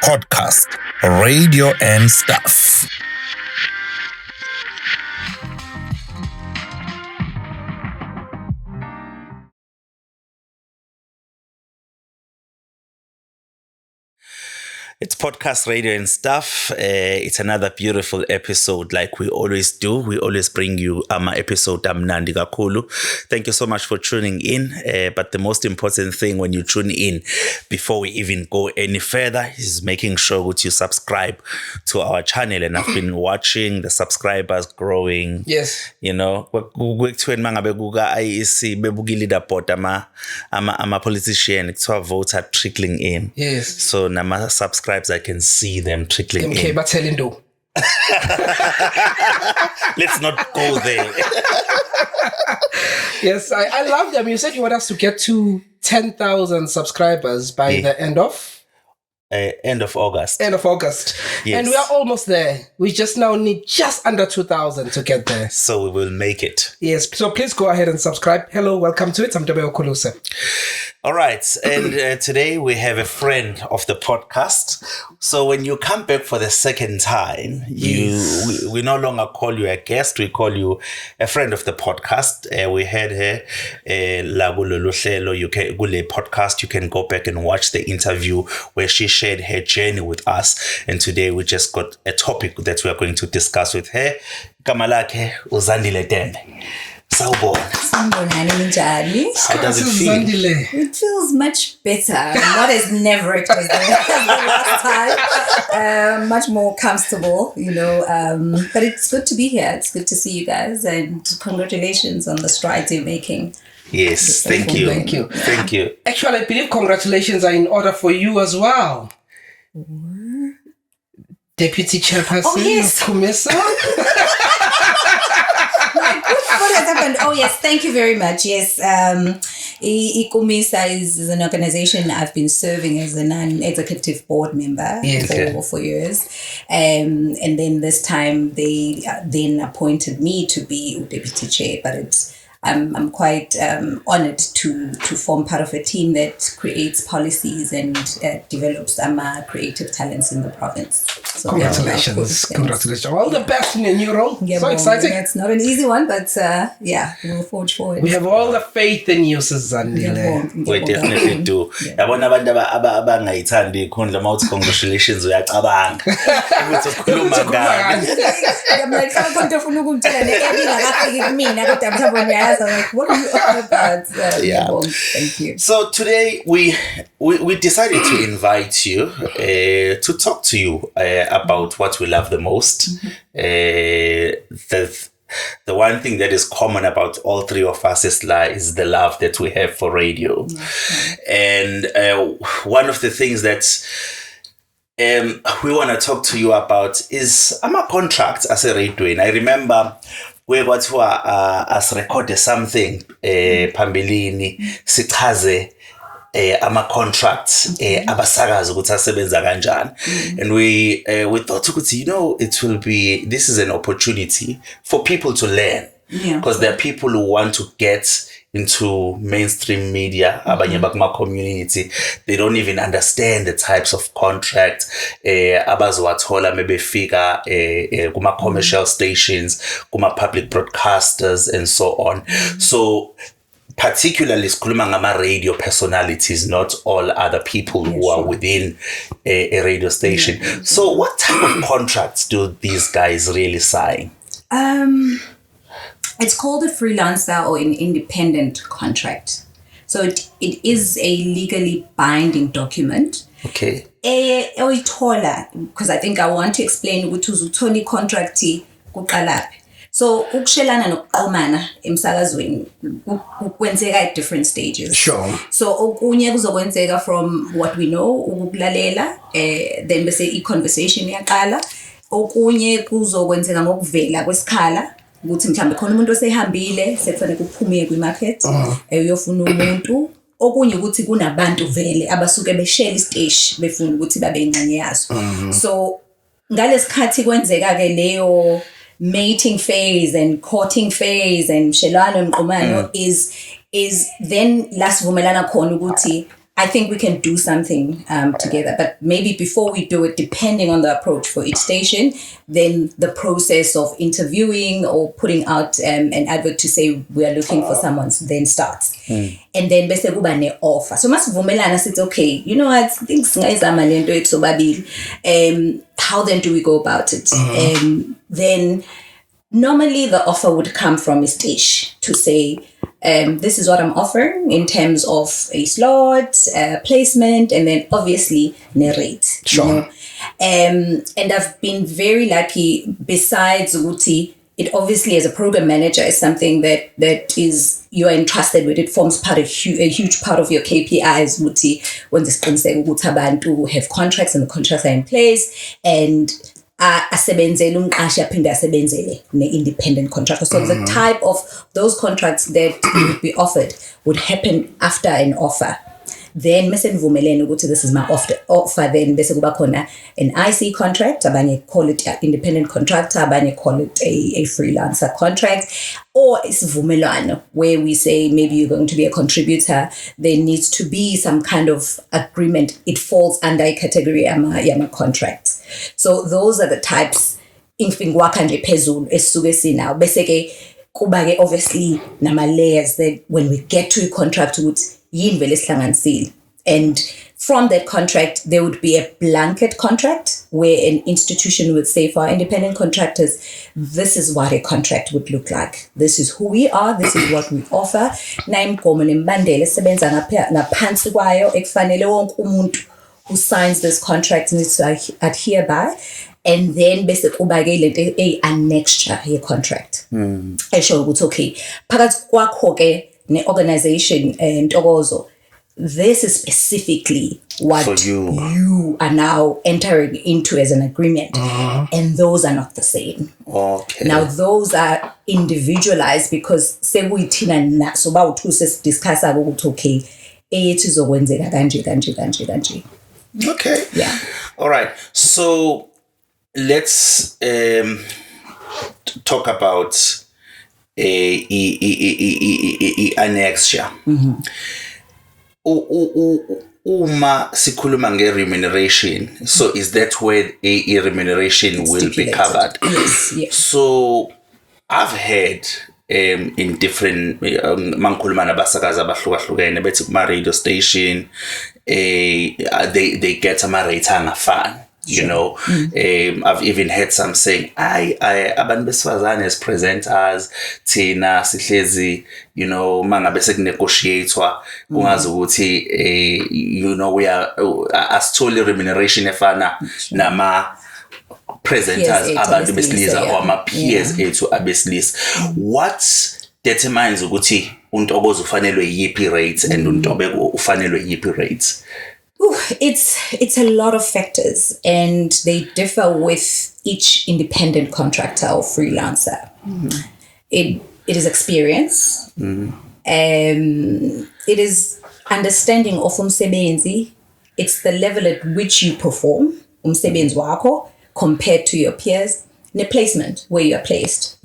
podcast, radio and stuff. It's podcast, radio and stuff. It's another beautiful episode like we always do. We always bring you episode Amnandi Kakhulu. Thank you so much for tuning in. But the most important thing when you tune in, before we even go any further, is making sure that you subscribe to our channel. And I've been watching the subscribers growing. Yes. You know, ama politician, votes are trickling in. Yes. So nama subscribes, I can see them trickling okay, in. But telling do. Let's not go there. Yes, I love them. You said you want us to get to 10,000 subscribers by the end of August. End of August. Yes. And we are almost there. We just now need just under 2,000 to get there. So we will make it. Yes. So please go ahead and subscribe. Hello, welcome to it. I'm Jabe Okuluse. All right. And today we have a friend of the podcast. So when you come back for the second time, we no longer call you a guest. We call you a friend of the podcast. We had her, you can go to podcast. You can go back and watch the interview where she shared her journey with us. And today we just got a topic that we are going to discuss with her. Kamalake Zandile Tembe. How does it feel? It feels much better. Not as nerve-wracking as the last time. Much more comfortable, you know. But it's good to be here. It's good to see you guys, and congratulations on the strides you're making. Yes, thank you. Thank you. Thank you. Actually, I believe congratulations are in order for you as well. Deputy Chairperson of COMESA. What has happened? Oh, yes. Thank you very much. Yes. COMESA is an organization I've been serving as a non-executive board member for years. And then this time they then appointed me to be deputy chair, but I'm quite honored to form part of a team that creates policies and develops creative talents in the province. So congratulations. Congratulations. All the best in your new role. Yeah, so exciting. It's not an easy one, but we'll forge forward. We have all the faith in you, Zandile. We definitely do. Congratulations. What are you all about? Thank you. So today we decided to invite you to talk to you about what we love the most. The one thing that is common about all three of us is the love that we have for radio. Okay. And one of the things that we want to talk to you about is a contract as a radio. And I remember we got to as recorded something pambilini sichaze ama contracts abasakazi ukuthi asebenza kanjani. And we thought this is an opportunity for people to learn, because there are people who want to get into mainstream media, abanye bakuma community, they don't even understand the types of contract abazwathola maybe fika kuma commercial stations, kuma public broadcasters and so on. So particularly sikhuluma ngama radio personalities, not all other people who are within a radio station. So what type of contracts do these guys really sign? It's called a freelancer or an independent contract. So it is a legally binding document. Okay. Because I think I want to explain what is utoli contract kuqalaphi. So ukushelana nokuqomana emsakazweni kwenzeka at different stages. Sure. So okunye kuzokwenzeka from what we know ukulalela then bese i-conversation yaqala. Okunye kuzokwenzeka ngokuvela kwesikhala. Ukuthi mhlambe khona umuntu osehambile sekufanele kuphume kwi-market uyofuna umuntu. Okunye ukuthi kunabantu vele abasuke beshare istage befuna ukuthi babe ingxenye yaso. So ngalesikhathi kwenzeka ke leyo mating phase and courting phase and mshelano mqomano is then lasivumelana khona ukuthi I think we can do something together. But maybe before we do it, depending on the approach for each station, then the process of interviewing or putting out an advert to say we are looking for someone then starts. And then bese kuba ne offer. So masivumelana sithi okay, you know what, things singayizama lento ethu sobabili. How then do we go about it? Then normally the offer would come from a stage to say, this is what I'm offering in terms of a slot, placement, and then obviously the rate. Sure. You know? And I've been very lucky. Besides Uti, it obviously as a program manager is something that is you are entrusted with. It forms part of a huge part of your KPIs. Uti, when this comes to have contracts and the contracts are in place and asebenzele umqashi aphinde asebenzele ne-independent contractor. So the type of those contracts that would be offered would happen after an offer. Then mese nivumelene ukuthi this is my offer, then bese kuba khona an IC contract, abanye call it independent contractor, abanye call it a freelancer contract, or isivumelwano where we say maybe you're going to be a contributor, there needs to be some kind of agreement. It falls under a category yama contracts. So those are the types ingifingwakha nje phezulu esisuke sinawo bese ke kuba ke obviously nama layers that when we get to a contract ukuthi yini vele sihlanganisile. And from that contract, there would be a blanket contract where an institution would say for our independent contractors, this is what a contract would look like. This is who we are. This is what we offer. Naimgomo nembandela sebenza ngaphansi kwayo ekufanele wonke umuntu who signs this contract needs to adhere by. And then bese kuba ke lento annexure ye contract. Esho ukuthi okay, phakathi kwakho ke ne-organization Ntokozo, this is specifically what you are now entering into as an agreement. And those are not the same. Okay. Now those are individualized because sekuyithina naso bawuthu sesidiscussa ukuthi okay, ethi izokwenzeka kanje. Okay. Yeah. All right. So let's talk about annexure. Uma sikhuluma nge-remuneration, so is that where a remuneration will be covered? Yes. So I've heard in different mangikhuluma nabasakazi abahlukahlukene bethi kuma radio station they get ama-rate angafani. You know, I've even heard some saying, I abantu besifazane as presenters, thina sihlezi, you know, mangabe sekunegotiatewa, ungazi ukuthi, you know, we are asitholi remuneration efana nama presenters abantu besilisa or ama peers ethu abesilisa. What determines ukuthi uNtokozo ufanelwe yiphi rates and uNtobeko ufanelwe yiphi rates? It's a lot of factors and they differ with each independent contractor or freelancer. It is experience. It is understanding of umsebenzi. It's the level at which you perform umsebenzi wako compared to your peers. The placement where you are placed.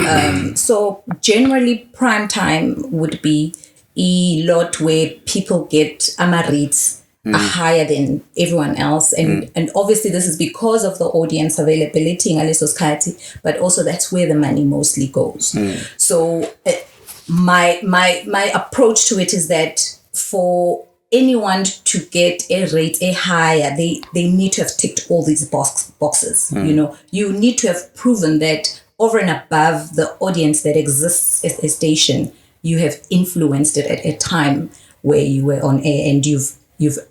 So generally prime time would be a lot where people get rates are higher than everyone else. And obviously this is because of the audience availability in ngaleso sikhathi, but also that's where the money mostly goes. So my approach to it is that for anyone to get a rate higher, they need to have ticked all these boxes. You know, you need to have proven that over and above the audience that exists at a station, you have influenced it at a time where you were on air and you've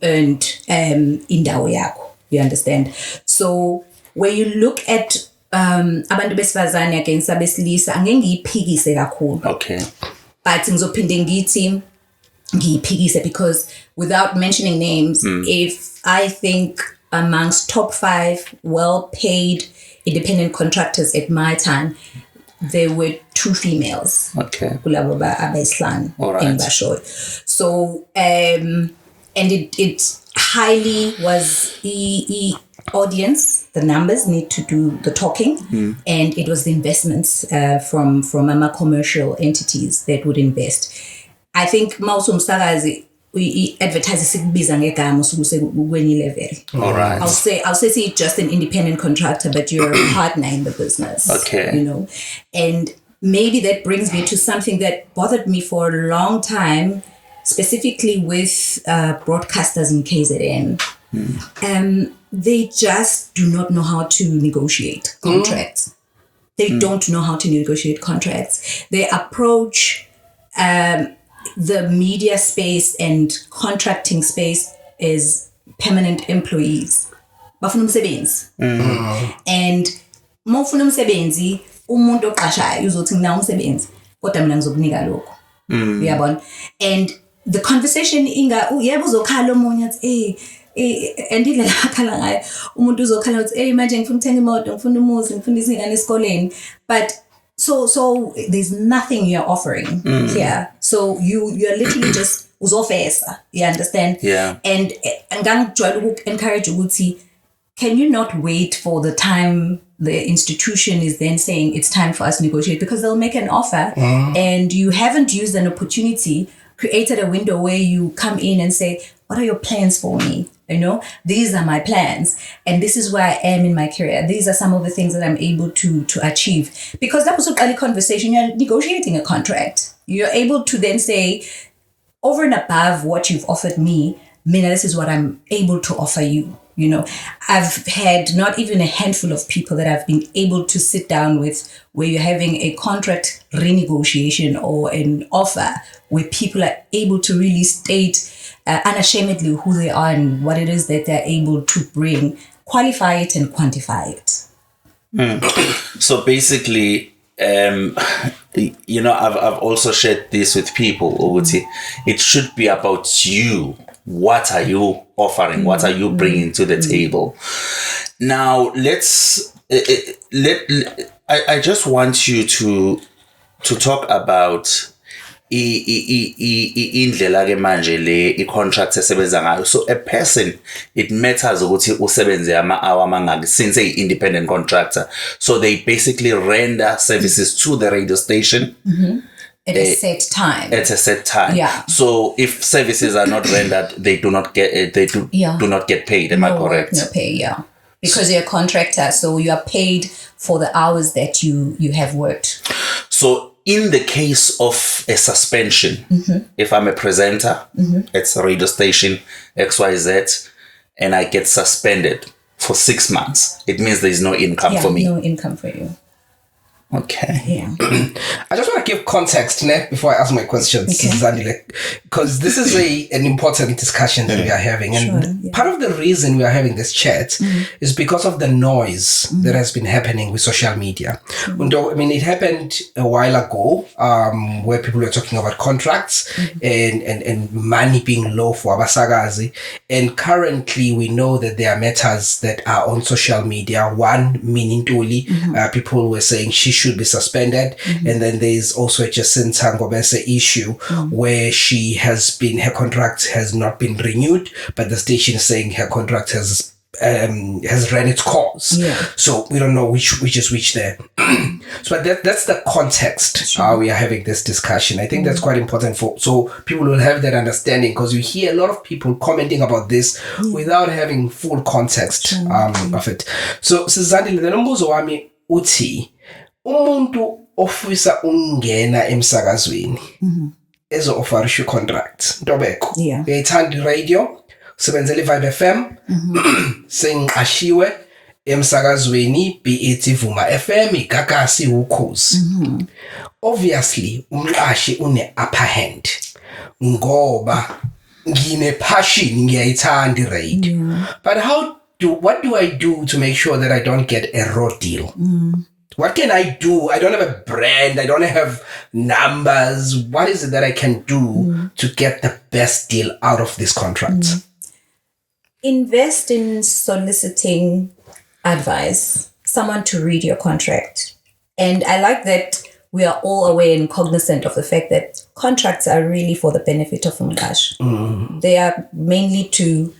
earned indawo yakho. You understand? So where you look at abantu besifazane against abesilisa, angeke ngiyiphikise kakhulu. Okay. But ngizophinde ngithi ngiyiphikise because without mentioning names, if I think amongst top 5 well-paid independent contractors at my time, there were 2 females. Okay. Kulabo abayisihlanu engibashoyo. So and it highly was the audience, the numbers need to do the talking, and it was the investments from commercial entities that would invest. I think mawusu umsakazi advertise sikubiza ngegama usukuse kwenye level. All right. I'll say see just an independent contractor, but you're a partner in the business. Okay. You know, and maybe that brings me to something that bothered me for a long time, specifically with broadcasters in KZN. They just do not know how to negotiate contracts. They don't know how to negotiate contracts. They approach the media space and contracting space as permanent employees. Bafuna umsebenzi. And mawufuna umsebenzi, umuntu oqashayo uzothi ngina umsebenzi, kodwa mina ngizokunika lokho. Uyabona? And the conversation yebo uzokhala omunye athi and indlela akhala ngayo umuntu uzokhala uthi manje ngifuna ukuthenga imoto, ngifuna umuzi, ngifuna izingane esikoleni, but so there's nothing you're offering here. So you're literally just uzofesa, you understand? Yeah. And ngangijwayele uku-encourage ukuthi, can you not wait for the time the institution is then saying it's time for us to negotiate, because they'll make an offer and you haven't used an opportunity, created a window where you come in and say, what are your plans for me? You know, these are my plans and this is where I am in my career. These are some of the things that I'm able to achieve. Because that was an early conversation. You're negotiating a contract. You're able to then say, over and above what you've offered me, Mina, this is what I'm able to offer you. You know, I've had not even a handful of people that I've been able to sit down with where you're having a contract renegotiation or an offer where people are able to really state unashamedly who they are and what it is that they're able to bring, qualify it and quantify it. So basically, you know, I've also shared this with people. It should be about you. What are you offering? What are you bringing to the table? Now, I just want you to talk about indlela ke manje le contract esebenza ngayo. So a person, it matters ukuthi usebenze ama-hour mangaki since a independent contractor. So they basically render services to the radio station. At a set time. At a set time. Yeah. So if services are not rendered, they do not get do not get paid. Am I correct? No pay, yeah. Because you're a contractor, so you are paid for the hours that you have worked. So in the case of a suspension, if I'm a presenter, it's a radio station XYZ, and I get suspended for 6 months, it means there's no income for me. No income for you. Okay. Yeah. I just want to give context before I ask my questions, Zandile, because this is an important discussion that we are having. And part of the reason we are having this chat is because of the noise that has been happening with social media. I mean, it happened a while ago where people were talking about contracts and money being low for Abasagazi. And currently we know that there are matters that are on social media. One, Minnie Ntuli, people were saying she should be suspended. And then there's also a Jacinta Ngobese issue where her contract has not been renewed, but the station is saying her contract has ran its course. So we don't know which is which there. So that's the context we are having this discussion. I think that's quite important so people will have that understanding, because you hear a lot of people commenting about this without having full context of it. So Zandile, the number wami uthi umuntu ofisa ungena emsakazweni ezo-offerisha contract ntobeko uyayithanda radio usebenzela i-Vibe FM sengiqashiwe emsakazweni be it Vuma FM, Igagasi, Ukhozi. Obviously umqashi une-upper hand ngoba ngine-passion, ngiyayithanda i-radio. But what do I do to make sure that I don't get a raw deal? What can I do? I don't have a brand. I don't have numbers. What is it that I can do to get the best deal out of this contract? Invest in soliciting advice, someone to read your contract. And I like that we are all aware and cognizant of the fact that contracts are really for the benefit of umqashi. They are mainly to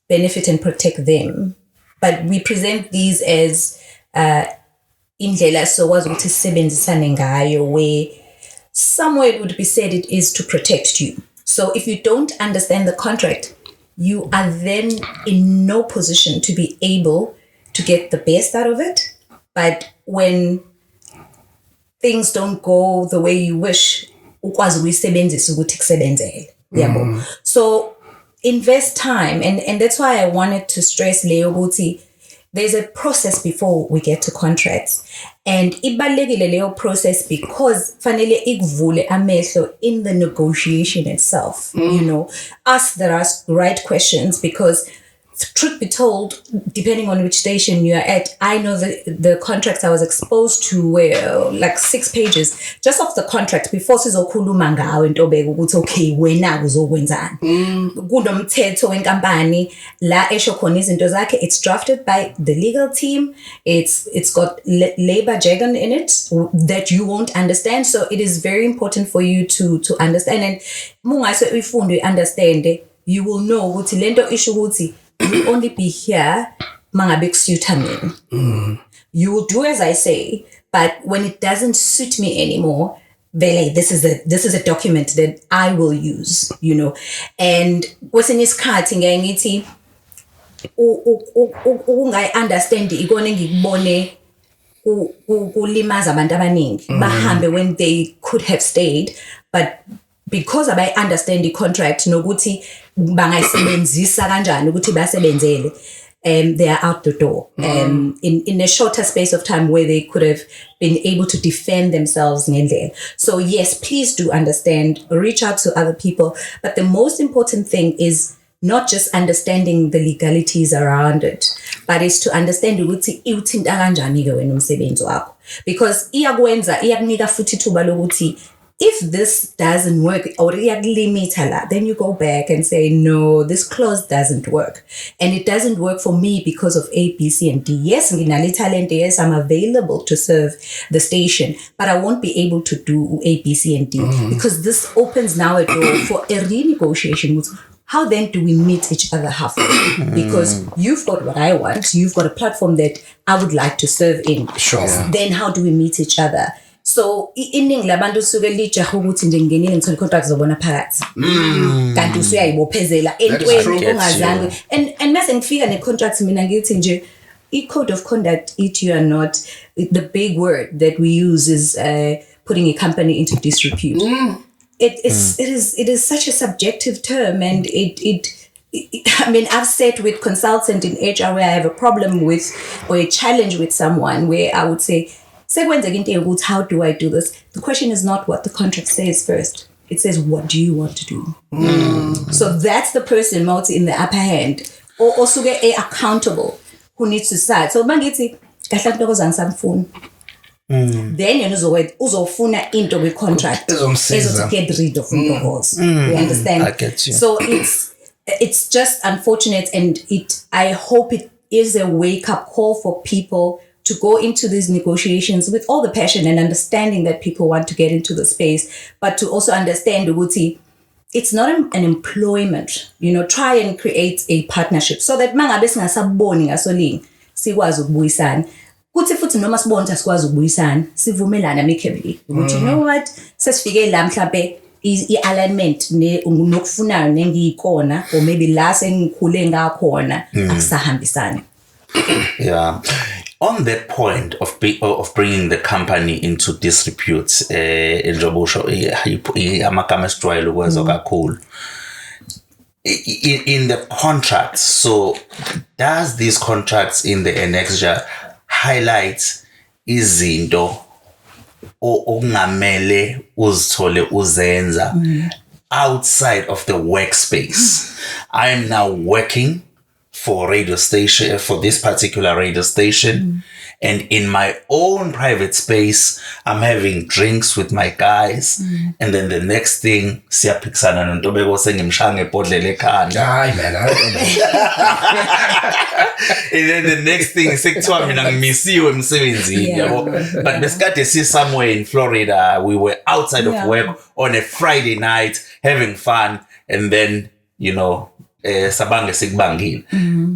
benefit and protect them. But we present these as indlela sokwazi ukuthi sisebenzisane ngayo, where somewhere it would be said it is to protect you. So if you don't understand the contract, you are then in no position to be able to get the best out of it. But when things don't go the way you wish, ukwazi ukuyisebenzisa ukuthi kusebenzele. Yabo. So invest time, and that's why I wanted to stress leyo ukuthi there's a process before we get to contracts, and ibalulekile leyo process because fanele ikuvule amehlo in the negotiation itself. You know, ask the right questions, because truth be told, depending on which station you are at, I know the contracts I was exposed to were like 6 pages just of the contract before sizokhuluma ngawo intobeka ukuthi okay wena uzokwenzani. Kunomthetho wenkampani la esho khona izinto zakhe. It's drafted by the legal team. It's got labor jargon in it that you won't understand. So it is very important for you to understand. And mungase uyifunde understand, you will know ukuthi lento isho ukuthi you only be here mangabe kusuita mina. You will do as I say, but when it doesn't suit me anymore, they're like, this is a document that I will use, you know. And kwesinye isikhathi ngiyaye ngithi ungayi understand ikona ngikubone kulimaza abantu abaningi bahambe when they could have stayed, but because I understand the contract nokuthi bangayisebenzisa kanjani ukuthi basebenzele, they are out the door in a shorter space of time where they could have been able to defend themselves ngendlela. So yes, please do understand, reach out to other people, but the most important thing is not just understanding the legalities around it, but is to understand ukuthi iwuthinta kanjani ke wena umsebenzi wakho, because iyakwenza iyakunika futhi ithuba lokuthi if this doesn't work or then you go back and say, no, this clause doesn't work. And it doesn't work for me because of A, B, C, and D. Yes, yes, I'm available to serve the station, but I won't be able to do A, B, C, and D because this opens now a door for a renegotiation. How then do we meet each other halfway? Because you've got what I want. You've got a platform that I would like to serve in. Sure. Then how do we meet each other? So iningi labantu suke lijaha ukuthi nje ngingenile ngithole contract zobona phakathi kanti usuyayibophezela entweni ongazange, and mase ngifika ne contract mina ngithi nje i-code of conduct it you are not, the big word that we use is putting a company into disrepute. It is such a subjective term, and it I mean, I've sat with consultant in HR where I have a problem with or a challenge with someone where I would say, how do I do this? The question is not what the contract says first. It says, what do you want to do? So that's the person most in the upper hand. Or also get accountable who needs to decide. So mangiti then you know uzofuna into with contract to get rid of those. You understand? I get you. So it's just unfortunate, and I hope it is a wake-up call for people to go into these negotiations with all the passion and understanding that people want to get into the space, but to also understand ukuthi it's not an employment. You know, try and create a partnership so that mangabe singasaboni ngasolingi sikwazi ukubuyisana. Kuthi futhi noma sibona sikwazi ukubuyisana sivumelana amicably ukuthi you know what, sesifike la mhlambe i-alignment nokufunayo nengiyikhona, or maybe la sengikhule ngakhona akusahambisani. Yeah. On that point of bringing the company into disrepute, njobusho amagama esijwayele ukwenza kakhulu in the contracts. So does these contracts in the annexure highlight izinto okungamele uzithole uzenza outside of the workspace? I am now working for this particular radio station, and in my own private space I'm having drinks with my guys, and then the next thing siyaphikisana nontobeko sengimshaya ngebhodlela ekhanda. Hayi man, I don't know. And then the next thing sekuthiwa mina ngimisiwe emsebenzini yabo, but besikade somewhere in Florida, we were outside of work on a Friday night having fun, and then you know sabange sikubangile.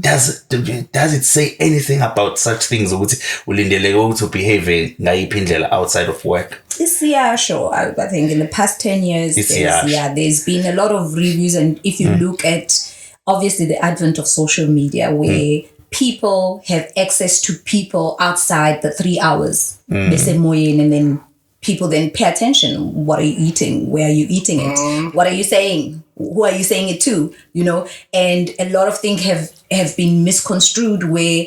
Does it say anything about such things ukuthi ulindeleke ukuthi behave ngayiphi indlela outside of work? Yeah, sure. I think in the past 10 years, there's been a lot of reviews, and if you look at obviously the advent of social media where people have access to people outside the 3 hours, they say moyen, and then people then pay attention. What are you eating? Where are you eating it? What are you saying? Who are you saying it to? You know, and a lot of things have been misconstrued where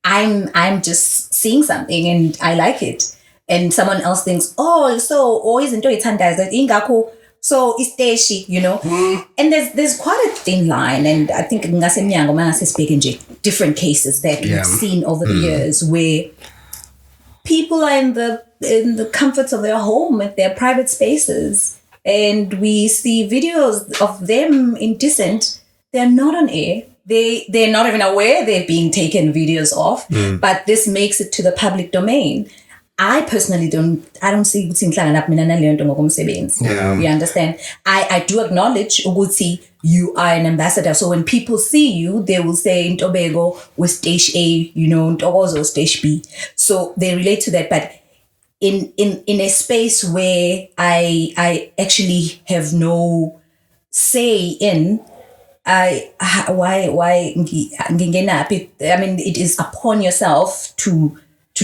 I'm just seeing something and I like it, and someone else thinks, oh, so always into it ingako. So it's you know, and there's quite a thin line, and I think speaking different cases that we've seen over the years where people are in the comforts of their home, at their private spaces, and we see videos of them indecent. They're not on air. They're not even aware they're being taken videos of, but this makes it to the public domain. I personally don't see you understand? I do acknowledge Uguti, you are an ambassador. So when people see you, they will say in Tobago with stage A, you know, Togozo stage B. So they relate to that. But in a space where I actually have no say in, why I mean, it is upon yourself to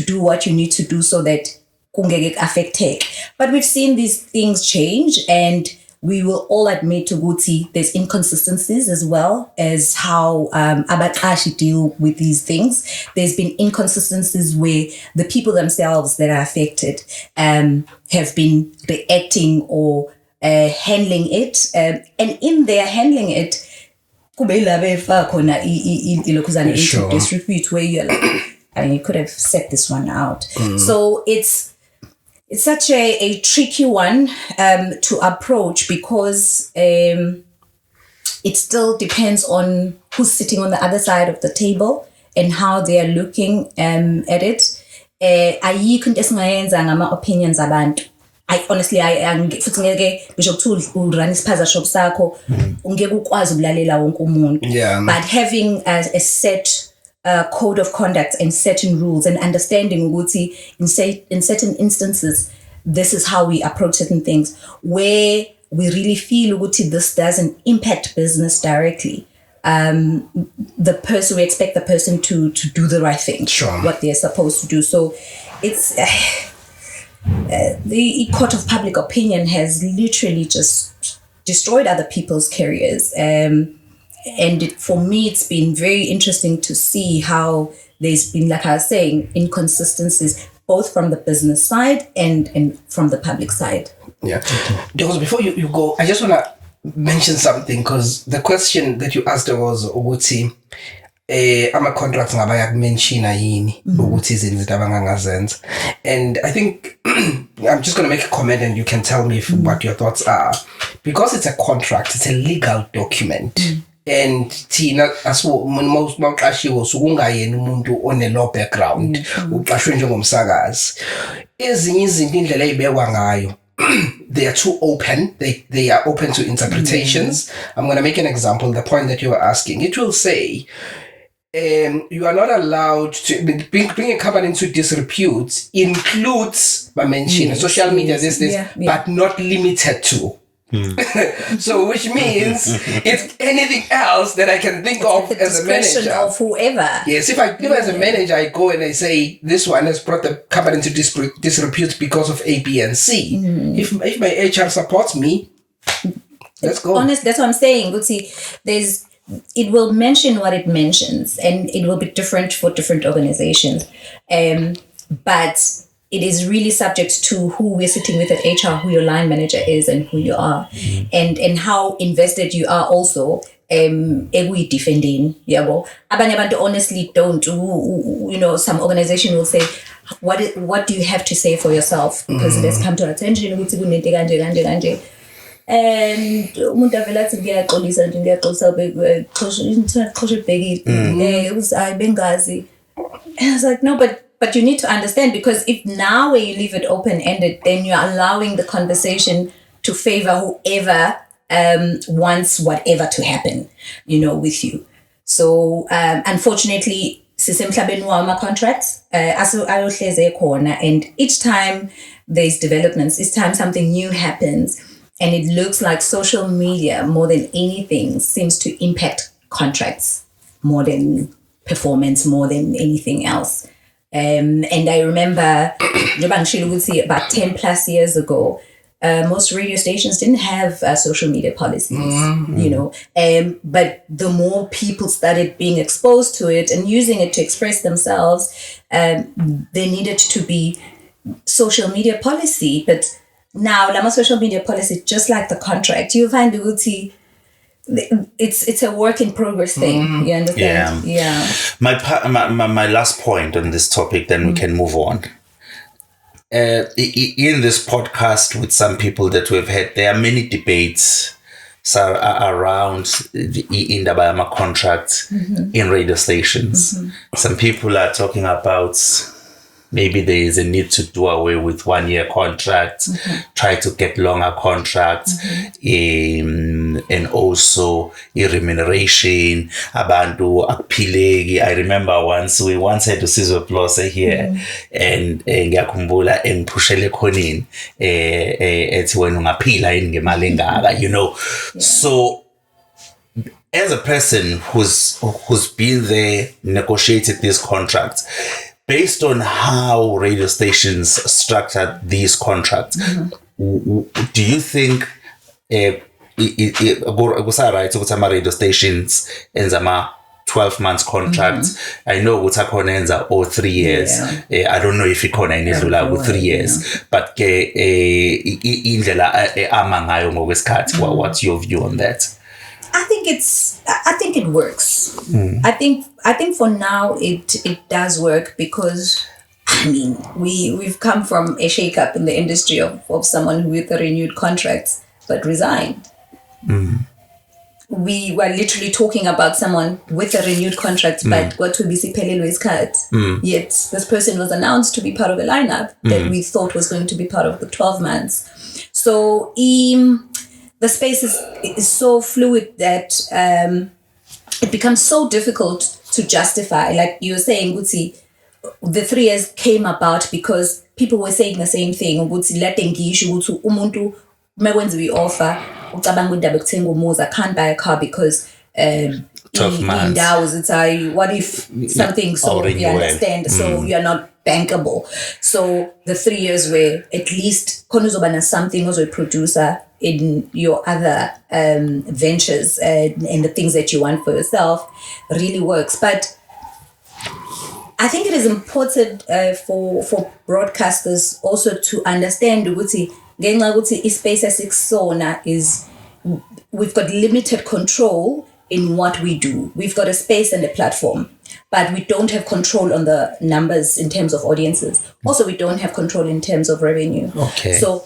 do what you need to do so that kungeke affect tech. But we've seen these things change, and we will all admit to Guti there's inconsistencies as well as how abatashi deal with these things. There's been inconsistencies where the people themselves that are affected have been reacting or handling it, and in their handling it, into disrepute where you're like, I mean, you could have set this one out. So it's such a tricky one to approach because it still depends on who's sitting on the other side of the table and how they are looking at it. Opinions abantu. I honestly, futhi ngeke ngisho ukuthi urun isiphaza shop sakho ungeke ukwazi ukulalela wonke umuntu. But having a set code of conduct and certain rules and understanding ukuthi in certain instances this is how we approach certain things where we really feel ukuthi this doesn't impact business directly. We expect the person to do the right thing, what they're supposed to do. So it's the court of public opinion has literally just destroyed other people's careers. And for me, it's been very interesting to see how there's been, like I was saying, inconsistencies both from the business side and from the public side. Yeah. Because before you go, I just want to mention something, because the question that you asked was ukuthi ama contracts ngabayak mention yini ukuthi izinto abangangazenza. And I think I'm just going to make a comment and you can tell me what your thoughts are. Because it's a contract, it's a legal document. And thina most mawuqashiwe sukungayena umuntu one law background uqashwe njengomsakazi. Ezinye izinto indlela ezibekwa ngayo they are too open. They are open to interpretations. I'm going to make an example. The point that you were asking, it will say you are not allowed to bring a company into disrepute includes mention social media but not limited to. So which means if anything else that I can think of as a manager of whoever. Yes, if as a manager I go and I say this one has brought the company into disrepute because of A, B, and C. If my HR supports me, let's go. Honest, that's what I'm saying. But see, it will mention what it mentions, and it will be different for different organizations. But it is really subject to who we're sitting with at HR, who your line manager is and who you are, and how invested you are also. We defending, abanye abantu honestly don't. Some organization will say, what do you have to say for yourself? Because it has come to our attention. And umuntu avela athi ngiyaxolisa nje ngiyaxolisa bengazi. And I was like, no, but you need to understand, because if now where you leave it open-ended, then you're allowing the conversation to favor whoever wants whatever to happen, with you. So unfortunately, sisemhlabeni wama contracts ayohleze khona, and each time there's developments, each time something new happens, and it looks like social media more than anything seems to impact contracts more than performance, more than anything else. And I remember about 10 plus years ago, most radio stations didn't have social media policies, but the more people started being exposed to it and using it to express themselves, there needed to be social media policy. But now, Lama social media policy, just like the contract, you find it's a work in progress thing. You understand? Yeah. My last point on this topic, then we can move on. In this podcast with some people that we've had, there are many debates around the Indabayama contract in radio stations. Some people are talking about maybe there is a need to do away with 1 year contracts, try to get longer contracts, and also remuneration. Abantu akuphileki. I remember we once had to Sizwe Plose here, and ngiyakhumbula engiphushele khonini ethi wena ungaphila yini ngemali engaka, So as a person who's been there, negotiated these contracts, based on how radio stations structured these contracts, do you think right radio stations ends 12 months contracts? I know what ends or 3 years. I don't know if it ends with 3 years, but what's your view on that? I think it works. I think for now it does work, because we've come from a shake-up in the industry of someone with a renewed contracts but resigned. We were literally talking about someone with a renewed contract but what will be siphelelwe isikhathi. Yet this person was announced to be part of a lineup that we thought was going to be part of the 12 months. So the space is so fluid that it becomes so difficult to justify. Like you were saying, Gutsi, the 3 years came about because people were saying the same thing. Gutsi, letting umuntu we offer, I can't buy a car because 12 months. It's what if something so you understand, so you're not bankable. So the 3 years were at least something as a producer in your other ventures and the things that you want for yourself really works. But I think it is important for broadcasters also to understand ukuthi space as is we've got limited control in what we do. We've got a space and a platform, but we don't have control on the numbers in terms of audiences. Also, we don't have control in terms of revenue. Okay. So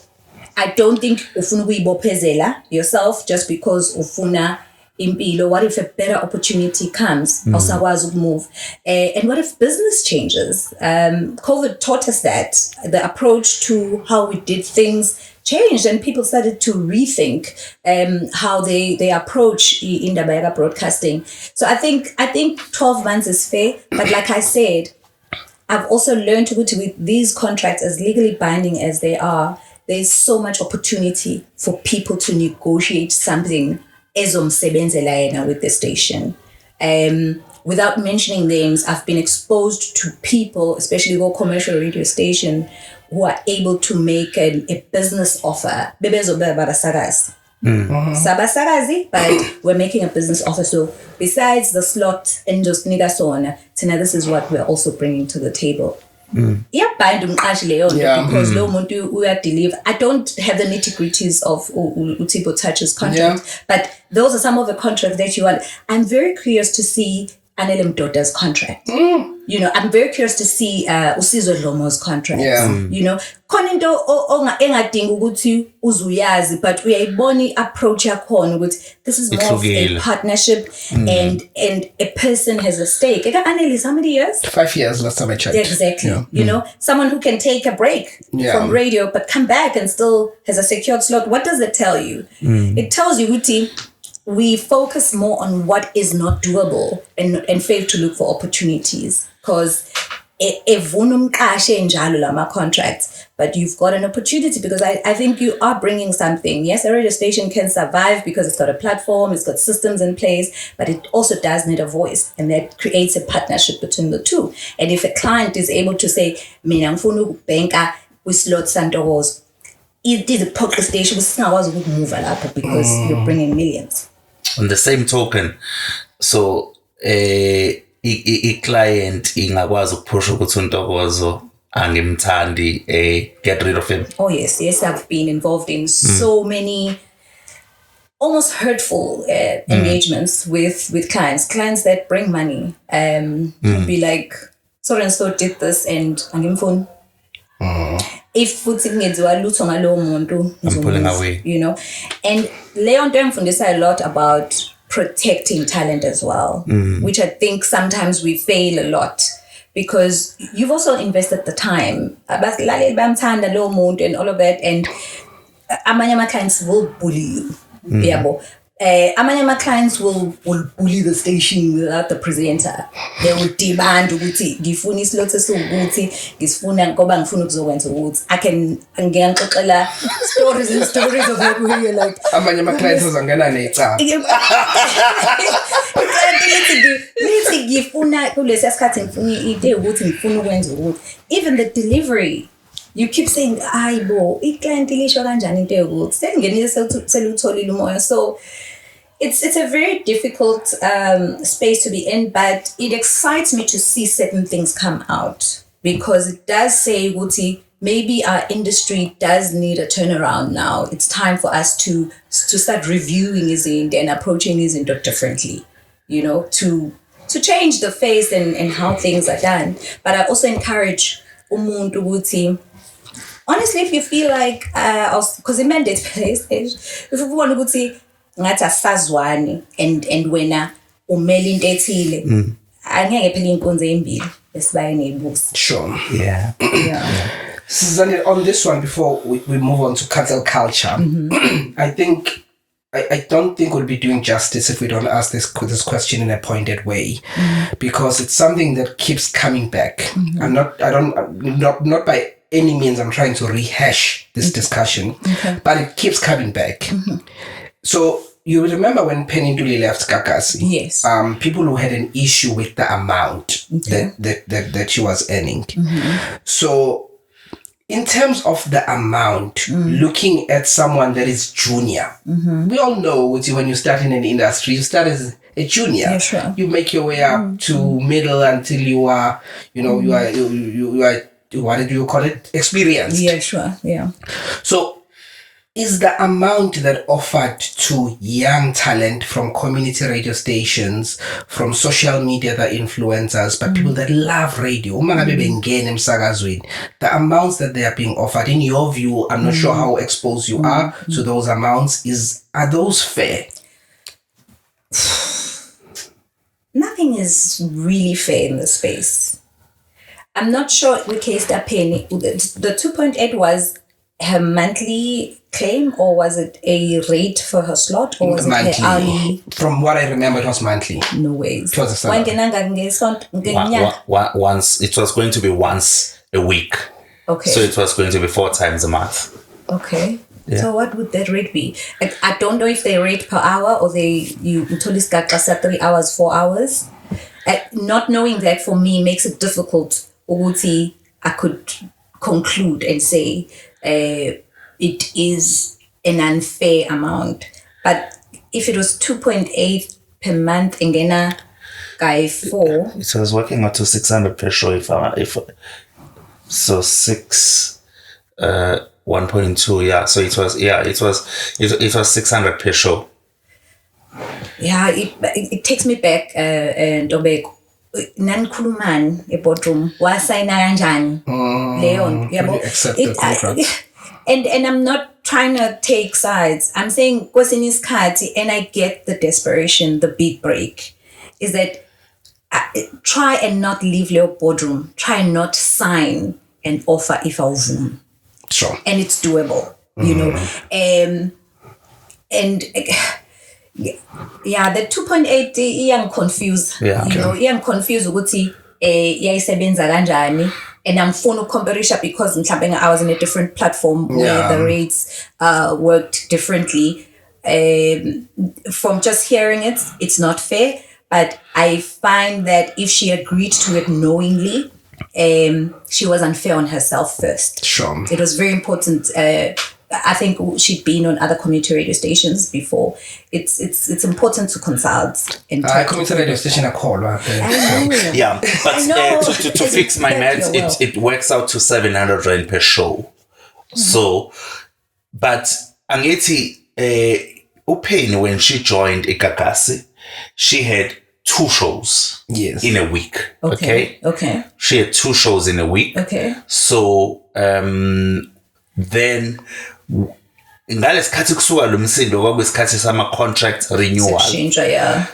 I don't think ufuna kuyibophezela yourself just because ufuna impilo. What if a better opportunity comes? Awusakwazi ukumove. And what if business changes? COVID taught us that. The approach to how we did things changed, and people started to rethink how they approach indaba broadcasting. So I think 12 months is fair, but like I said, I've also learned to go to with these contracts, as legally binding as they are, there's so much opportunity for people to negotiate something ezomsebenzela with the station. Without mentioning names, I've been exposed to people, especially go commercial radio station, who are able to make a business offer. Sabasagazi, but we're making a business offer. So besides the slot and just nigasona, this is what we're also bringing to the table. Because lo muntu uyadeliver. I don't have the nitty-gritties of Utibo Touch's contract, but those are some of the contracts that you want. I'm very curious to see Anele Mdoda's contract. You know, I'm very curious to see Usizo Dlomo's contract. Yeah. You know, khona into engadingi ukuthi uzuyazi, but uyayibona approach yakhona ukuthi this is more of a partnership and a person has a stake. Annalise, how many years? 5 years last time I checked. Exactly. Yeah. You know, someone who can take a break from radio but come back and still has a secured slot. What does it tell you? It tells you, Uti, we focus more on what is not doable and fail to look for opportunities. Because contracts, but you've got an opportunity because I think you are bringing something. Yes, a radio station can survive because it's got a platform, it's got systems in place, but it also does need a voice, and that creates a partnership between the two. And if a client is able to say, mina ngifuna ukubanka kwi-slot Santos, it is a podcast station with move up because you're bringing millions. On the same token, so i-client ingakwazi ukuphusha ukuthi uNtokozo angimthandi, get rid of him. Oh yes, I've been involved in so many almost hurtful engagements with clients that bring money. Be like, so and so did this and angimfuni. If futhi kungenziwa lutho ngalowo muntu, I'm pulling away. You know, and Leon mfundisa a lot about protecting talent as well, which I think sometimes we fail a lot because you've also invested the time. And all of that, and amanye clients will bully you. Amanye clients will bully the station without the presenter. They will demand ukuthi ngifuna islot esiwukuthi ngisifuna ngoba ngifuna ukuzokwenza ukuthi I can ngiyangixoxela stories of that where you're like amanye clients azangena necala lithi ngifuna kulesi sikhathi ngifuna into ukuthi ngifuna ukwenza ukuthi even the delivery. You keep saying, "Aibo, client ilisho kanjani into ukuthi sengenise selutholile umoya." So it's a very difficult space to be in, but it excites me to see certain things come out because it does say, "Guti, maybe our industry does need a turnaround now. It's time for us to start reviewing his end and approaching his end differently, you know, to change the face and how things are done." But I also encourage umuntu ukuthi, honestly, if you feel like, because it mandate PlayStation, if you want to say, ngathi asazwani and wena umele into ethile, angeke phela inkonzo embili esibaye nebusi. Sure. Yeah. Zandile, on this one, before we move on to cancel culture, I think I don't think we'll be doing justice if we don't ask this question in a pointed way, because it's something that keeps coming back. Not by any means I'm trying to rehash this discussion, but it keeps coming back. So you remember when Minnie Ntuli left Kakasi? Yes. People who had an issue with the amount that she was earning. So in terms of the amount, looking at someone that is junior, we all know when you start in an industry, you start as a junior. Yeah, sure. You make your way up to middle until you are, you are, what did you call it? Experienced. Yeah, sure. Yeah. So is the amount that offered to young talent from community radio stations, from social media, the influencers, but people that love radio, the amounts that they are being offered, in your view, I'm not sure how exposed you are to those amounts, are those fair? Nothing is really fair in this space. I'm not sure with case that penny. The 2.8 was her monthly claim, or was it a rate for her slot, or was monthly. It her hourly? From what I remember, it was monthly. No ways. It was a salary. Once it was going to be once a week. Okay. So it was going to be 4 times a month. Okay. Yeah. So what would that rate be? I don't know if they rate per hour or you 3 hours, 4 hours. Not knowing that for me makes it difficult. I could conclude and say it is an unfair amount. But if it was 2.8 per month and then a guy 4, it was working out to 600 per show. If so 1.2, yeah. So it was 600 per show. Yeah, it takes me back and nanikhulumani eboardroom wasayina kanjani leyo yabo accept the contract. And I'm not trying to take sides. I'm saying kwesinye isikhathi, and I get the desperation, the big break is that try and not leave leyo boardroom, try and not sign an offer if awuvumi. Sure. And it's doable, you know. And yeah, the 2.8 iyang confused. Yeah, you know, iyang confused ukuthi yayisebenza kanjani. And I'm phone comparisha because I was in a different platform where the rates worked differently. From just hearing it, it's not fair. But I find that if she agreed to it knowingly, she was unfair on herself first. Sure. It was very important. I think she'd been on other community radio stations before. It's important to consult. And community radio station I call. Yeah, but to fix my maths, it works out to 700 rand per show. So, but angithi uPenny, when she joined Ikakasi, she had 2 shows in a week. Okay. She had 2 shows in a week. Okay. So then ngalesikhathi kusuka lo msindo kwakuyisikhathi sama contract renewal.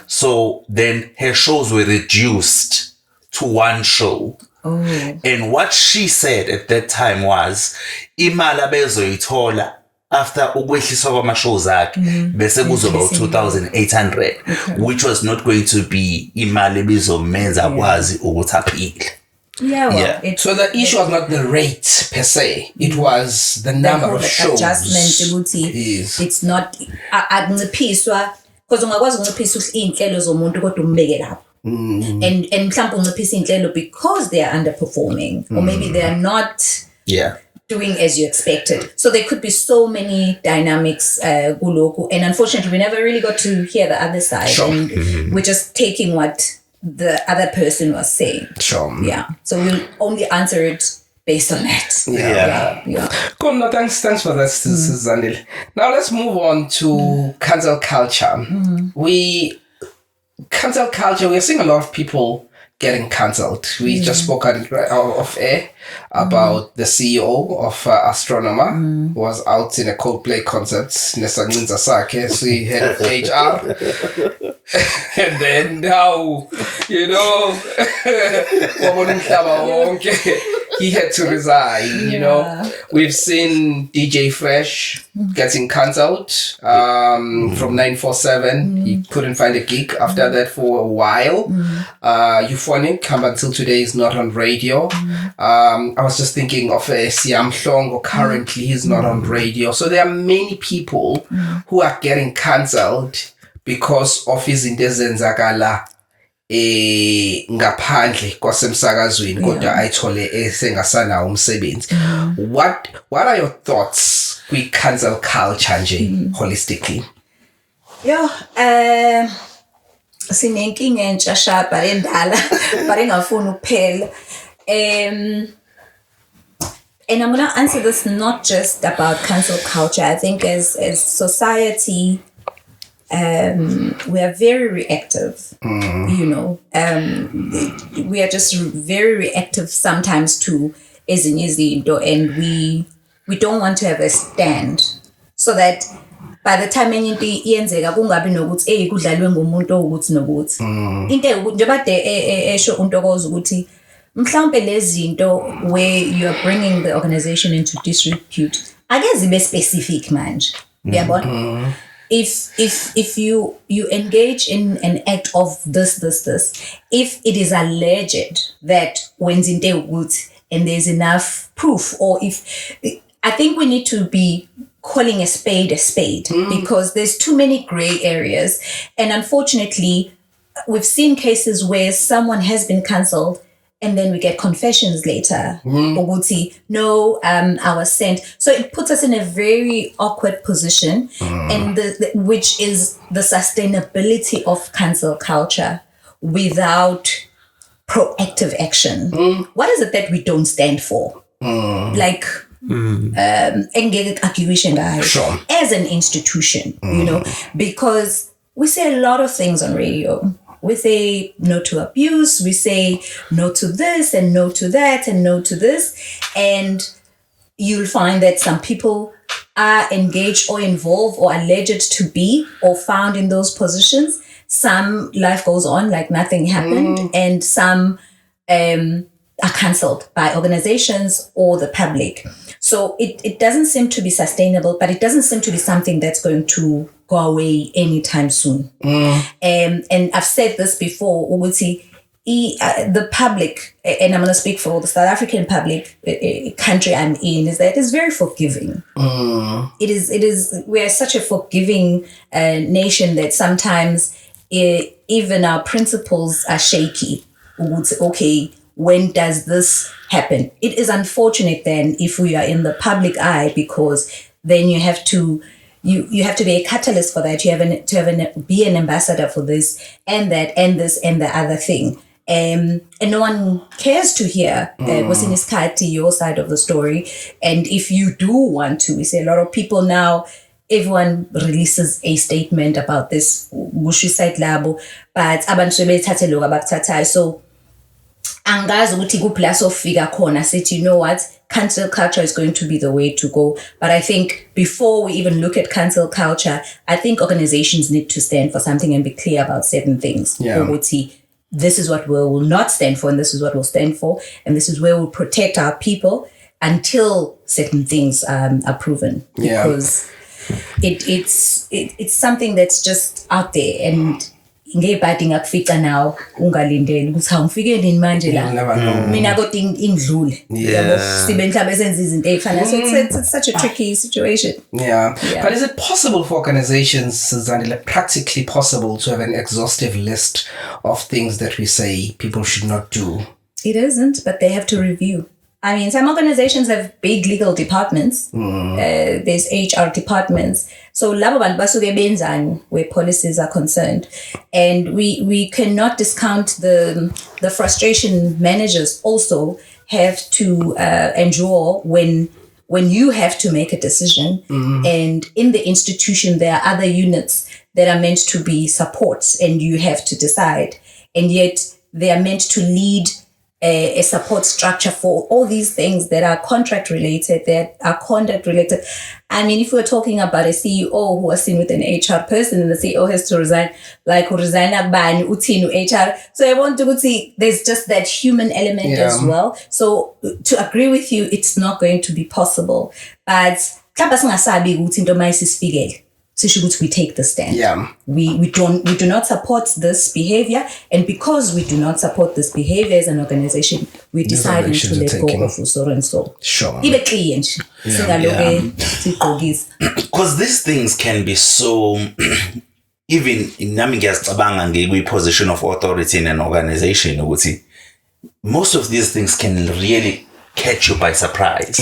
So then her shows were reduced to 1 show. And what she said at that time was imali abezoyithola after ukwehliswa kwama-shows akhe bese kuzoba 2,800, which was not going to be imali ebizomenza akwazi ukuthi aphile. So the issue was not the rate per se, it was the number of shows. Adjustment it's not akunciphiswa because ungakwazi ukunciphisa iy'nhlelo zomuntu kodwa umbeke lapho. And mhlawumbe unciphisa iy'nhlelo because they are underperforming or maybe they are not doing as you expected. So there could be so many dynamics kuloku, and unfortunately we never really got to hear the other side. Sure. And we're just taking what the other person was saying. Sure. Yeah. So we'll only answer it based on that. Yeah. Cool. No, thanks for that, Zandile. Now let's move on to cancel culture. Cancel culture, we're seeing a lot of people getting cancelled. We just spoke off air about the CEO of Astronomer who was out in a Coldplay concert. Nesanginza Sake, the head of HR. And then now, you know, he had to resign, you know. We've seen DJ Fresh getting cancelled from 947. He couldn't find a gig after that for a while. Euphonic, up until today, is not on radio. I was just thinking of Siam Hlongo. Currently, he's not on radio. So there are many people who are getting cancelled because of izinto ezenzakala ngaphandle kwasemsakazweni kodwa ayithole esengasanawo umsebenzi. What are your thoughts kwi cancel culture nje holistically? Sinenkinga entsha shapa endala but engafuni ukuphela. And I'm going to answer this not just about cancel culture. I think as society, we are very reactive, you know. We are just very reactive sometimes to ezinye, and we don't want to have a stand, so that by the time into iyenzeka kungabi nokuthi kudlalwe ngumuntu ukuthi nokuthi into njengoba esho uNtokozo ukuthi mhlawumbe lezinto where you are bringing the organization into disrepute akeze be specific manje uyabona. If you engage in an act of this, if it is alleged that when into good and there's enough proof, or if I think we need to be calling a spade because there's too many gray areas, and unfortunately we've seen cases where someone has been cancelled and then we get confessions later. No, I was sent. So it puts us in a very awkward position, and which is the sustainability of cancel culture without proactive action. What is it that we don't stand for? Like, as an institution, you know, because we say a lot of things on radio. We say no to abuse, we say no to this and no to that and no to this. And you'll find that some people are engaged or involved or alleged to be or found in those positions. Some life goes on like nothing happened, and some are cancelled by organizations or the public. So it doesn't seem to be sustainable, but it doesn't seem to be something that's going to go away anytime soon. And I've said this before, Uguti, the public, and I'm going to speak for the South African public country I'm in, is that it's very forgiving. It is. We are such a forgiving nation that sometimes even our principles are shaky. Okay, when does this happen? It is unfortunate then if we are in the public eye, because then you have to be a catalyst for that. You have be an ambassador for this and that and this and the other thing. And no one cares to hear what's in your side of the story. And if you do want to, we say a lot of people now, everyone releases a statement about this site labo, but so angazi ukuthi kuphi la sofika khona sithi, you know what, cancel culture is going to be the way to go. But I think before we even look at cancel culture, I think organizations need to stand for something and be clear about certain things. This is what we will not stand for, and this is what we'll stand for, and this is where we'll protect our people until certain things are proven. Because it's something that's just out there, and ngebhadi ngakufika now ungalindeli ukuthi awufike nini manje la mina kodwa ingidlule yabo sibe mhlawumbe senza izinto ezifana. So it's such a tricky situation. But is it possible for organizations, Zandile, practically possible to have an exhaustive list of things that we say people should not do? It isn't, but they have to review. I mean, some organizations have big legal departments. There's HR departments. So labo bantu basuke benzani where policies are concerned. And we cannot discount the frustration managers also have to endure when you have to make a decision. And in the institution, there are other units that are meant to be supports, and you have to decide. And yet they are meant to lead a support structure for all these things that are contract related, that are conduct related. I mean, if we're talking about a CEO who was seen with an HR person and the CEO has to resign, like resign utinu HR. So I want to see there's just that human element as well. So to agree with you, it's not going to be possible. But we take the stand. We do not support this behavior, and because we do not support this behavior as an organization, we decided to let go of so and so. Sure. Because these things can be so, even in we position of authority in an organization, most of these things can really catch you by surprise.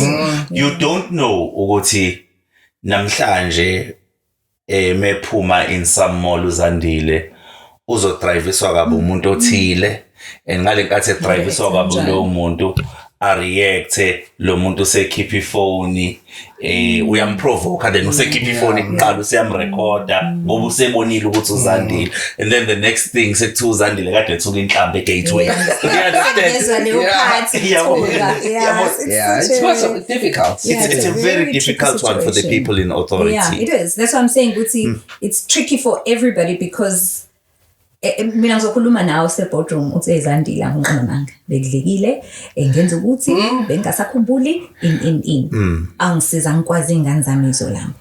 You don't know ukuthi namhlanje mephuma in some mall uZandile uzodriveiswa kabi umuntu othile, and ngale nkathi edriveiswa kabi lo muntu react lo muntu usekhipha ifoni uyamprovoke, then usekhipha ifoni kuqala usiyamrecorda ngoba usebonile ukuthi uZandile, and then the next thing sekuthiwa uZandile kade ethuka inhlambe egateway. It's difficult. It's a very difficult one for the people in authority. Yeah, it is. That's what I'm saying, Guti. It's tricky for everybody because mina ngizokhuluma nawe se-boardroom uthi eZandile angiqonanga bekudlekile ngenza ukuthi bengasakhumbuli angisiza ngikwazi ingane zami izolamba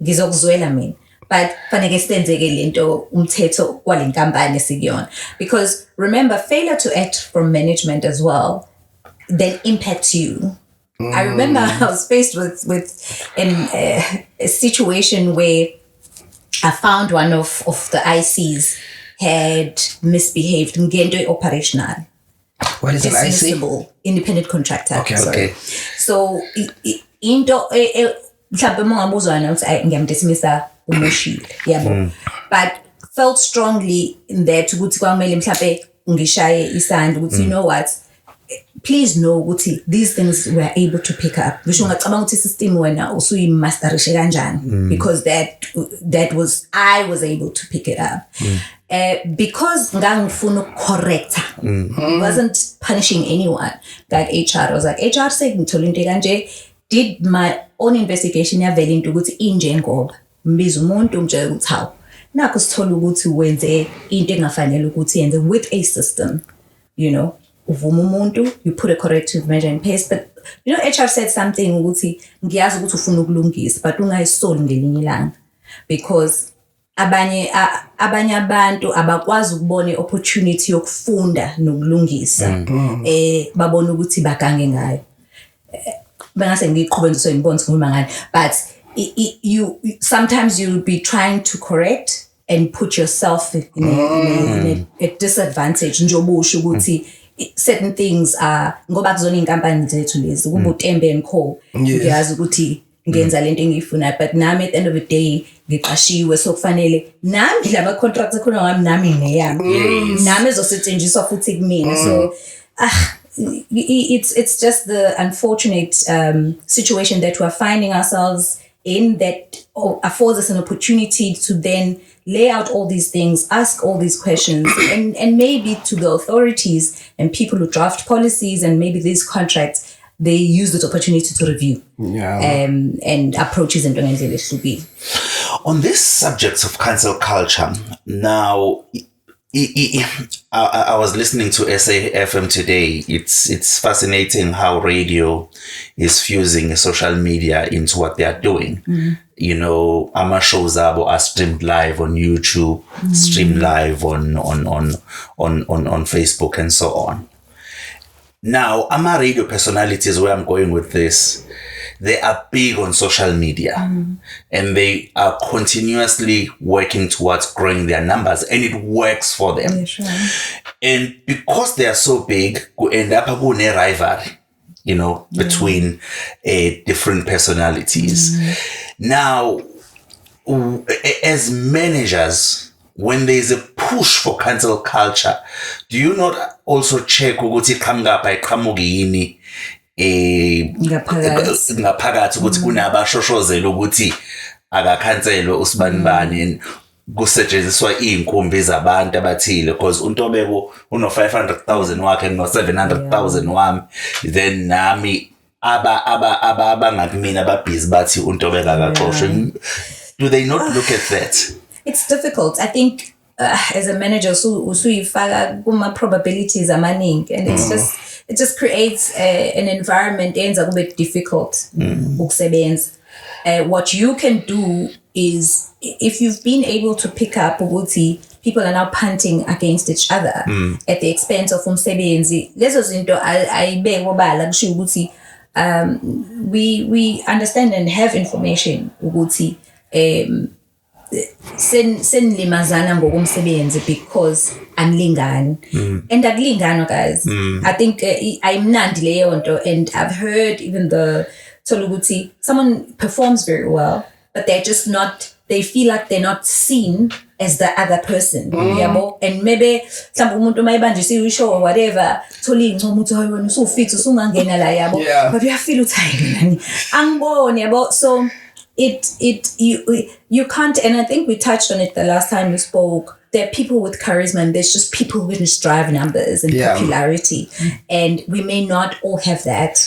ngizokuzwela mina, but fanele sitenzeke lento umthetho kwalenkampani sikuyona, because remember, failure to act from management as well then impacts you. I remember I was faced with a situation where I found one of the ICs had misbehaved. Ngento operational. What is an IC? Dismissible, independent contractor. Okay. So into mhlawumbe mongabuzwana ukuthi ngiyamdismissa umushile yabo, but felt strongly in that ukuthi kwamele mhlawumbe ngishaye isandla ukuthi you know what, please know ukuthi these things we are able to pick up. Ngisho ngacabanga ukuthi system wena usuyimasterishe kanjani, because that was I was able to pick it up. because ngangifuna ukucorrecta, wasn't punishing anyone. Like HR, I was like, HR ngithola into kanje, did my own investigation yavela into ukuthi inje ngoba mbiza umuntu umtshela ukuthi hawu nakho sithola ukuthi wenze into engafanele ukuthi yenze with a system, you know, uvuma umuntu, you put a corrective measure in place. But you know, HR said something ukuthi ngiyazi ukuthi ufuna ukulungisa but ungayisoli ngelinye ilanga, because abanye abantu abakwazi ukubona opportunity yokufunda nokulungisa, babona ukuthi bagange ngayo. Bengase ngiqhubenzise ngibonze ngoma ngani, but you sometimes you'll be trying to correct and put yourself in a disadvantage njengoba usho ukuthi certain things are ngoba kuzona inkampani zethu lezi kuba uTembe & Co ngiyazi ukuthi ngenza lento engiyifuna, but nami at the end of the day ngiqashiwe, so kufanele nami ngilama contracts ekhona ngami nami ngeyami nami ezosetshenziswa futhi kumina. So it's just the unfortunate situation that we're finding ourselves in, that affords us an opportunity to then lay out all these things, ask all these questions, and maybe to the authorities and people who draft policies and maybe these contracts, they use this opportunity to review and approaches and on this subject of cancel culture. Now, I was listening to SAFM today. It's fascinating how radio is fusing social media into what they are doing. You know, our shows are streamed live on YouTube, streamed live on Facebook and so on. Now, I'm radio personalities, where I'm going with this, they are big on social media and they are continuously working towards growing their numbers, and it works for them. Yeah, sure. And because they are so big, we end up having a rivalry, you know, between different personalities. Now, as managers, when there is a push for cancel culture, do you not also check ukuthi iqhamuka iqhamuke yini ngaphakathi ukuthi kunabashoshozela ukuthi akakhanselwe usibanibani, kusetshenziswa iy'nkumbi zabantu abathile, because uNtobeko uno-500,000 wakhe no-700,000 wami, then nami abangakumina ababhizi bathi uNtobeko akaxoshwe. Do they not look at that? It's difficult. I think as a manager, usuyifaka kuma probabilities amaningi, and it just creates an environment that ends up a bit difficult ukusebenza. What you can do is, if you've been able to pick up ukuthi people are now punting against each other at the expense of umsebenzi, lezo zinto ayibeke obala kusho ukuthi we understand and have information ukuthi senlimazana ngokumsebenzi because anilingani, and akulingana guys. I think ayimnandi leyo nto, and I've heard even the Toluguti, someone performs very well, but they're just not, they feel like they're not seen as the other person. Yabo, and maybe some umuntu mayibanje show or whatever, toli ngomuntu hayi wena usufit usungangena la yabo, but you feel utayini angiboni yabo. So you can't, and I think we touched on it the last time we spoke. There are people with charisma, and there's just people with just drive numbers and popularity, and we may not all have that.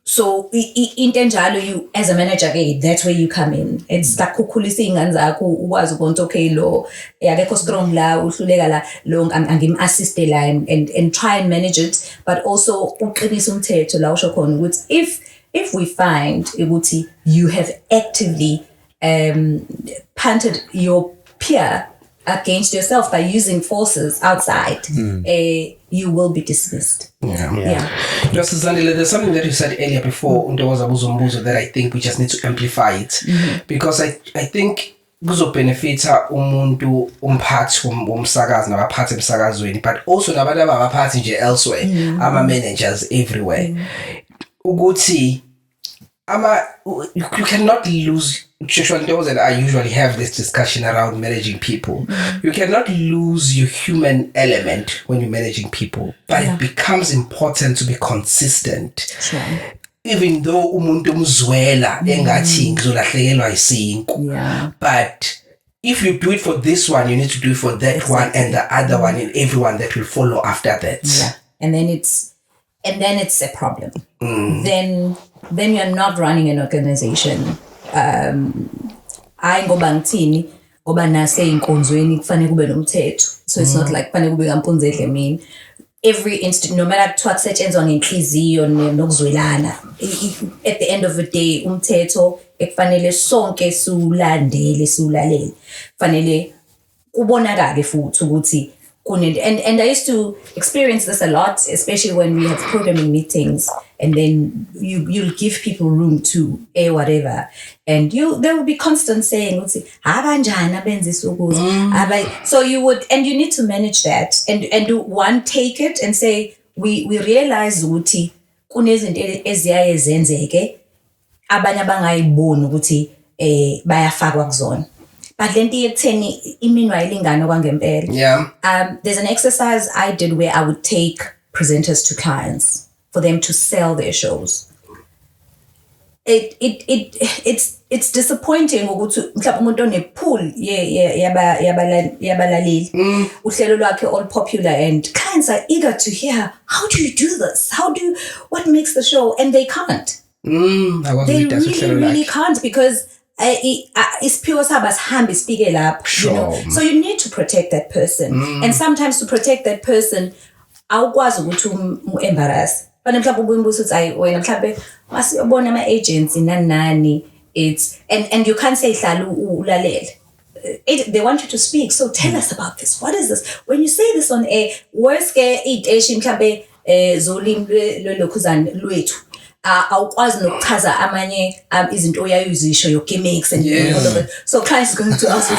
So you as a manager, that's where you come in. It's like kukhulisa ingane zakho ukwazi ukuthi okay lo yakekho strong la uhluleka la long angim assist la and try and manage it, but also uqinisa umthetho la usho khona ukuthi if we find ukuthi you have actively punted your peer against yourself by using forces outside, you will be dismissed. Justice Zandile, there's something that you said earlier before that I think we just need to amplify it, because I think kuzobenefita umuntu umphathi womsakazi nabaphathi emsakazweni, but also nabantu abaphathi nje elsewhere, ama managers everywhere, ukuthi you cannot lose. And I usually have this discussion around managing people. You cannot lose your human element when you're managing people, but it becomes important to be consistent. Sure. Even though umuntu mzwela engathi ngizolahlekelwa isinko, but if you do it for this one, you need to do it for that one and the other one and everyone that will follow after that. Yeah. And then it's a problem. Then you're not running an organization. Ngoba ngithini ngoba nase inkonzweni kufanele kube nomthetho. So it's not like kufanele kube kampunze edlemini. Every instant, no matter kuthiwa kusetshenzwa ngenhliziyo nokuzwelana, at the end of the day umthetho ekufanele sonke siwulalele kufanele kubonakale futhi ukuthi and I used to experience this a lot, especially when we have programming meetings, and then you'll give people room to whatever, and there will be constant saying, so you would, and you need to manage that, and do one, take it and say, we realize ukuthi kunezinto eziyaye zenzeke abanye abangayiboni ukuthi bayafakwa kuzona. But lenti ekutheni iminwa ilingana kwangempela. Yeah. There's an exercise I did where I would take presenters to clients for them to sell their shows. It's disappointing ukuthi mhlawumbe umuntu onepool yabalaleli uhlelo lwakhe all popular and clients are eager to hear, how do you do this? What makes the show? And they can't. They really can't, because isiphiwo sabo asihambe sifike lapho. Sure. So you need to protect that person, and sometimes to protect that person awukwazi ukuthi embarrass. But mhlawumbe ubuyimbuso uthi ayi wena mhlawumbe masiyobona ama-agency nani it's and you can't say hlala ulalele. They want you to speak, so tell us about this. What is this? When you say this on air, worst ke iteshi mhlawumbe zolimi lwelokhuzana lwethu awukwazi nokuchaza amanye izinto oyayuzisho your gimmicks and all of it. So clients going to ask you,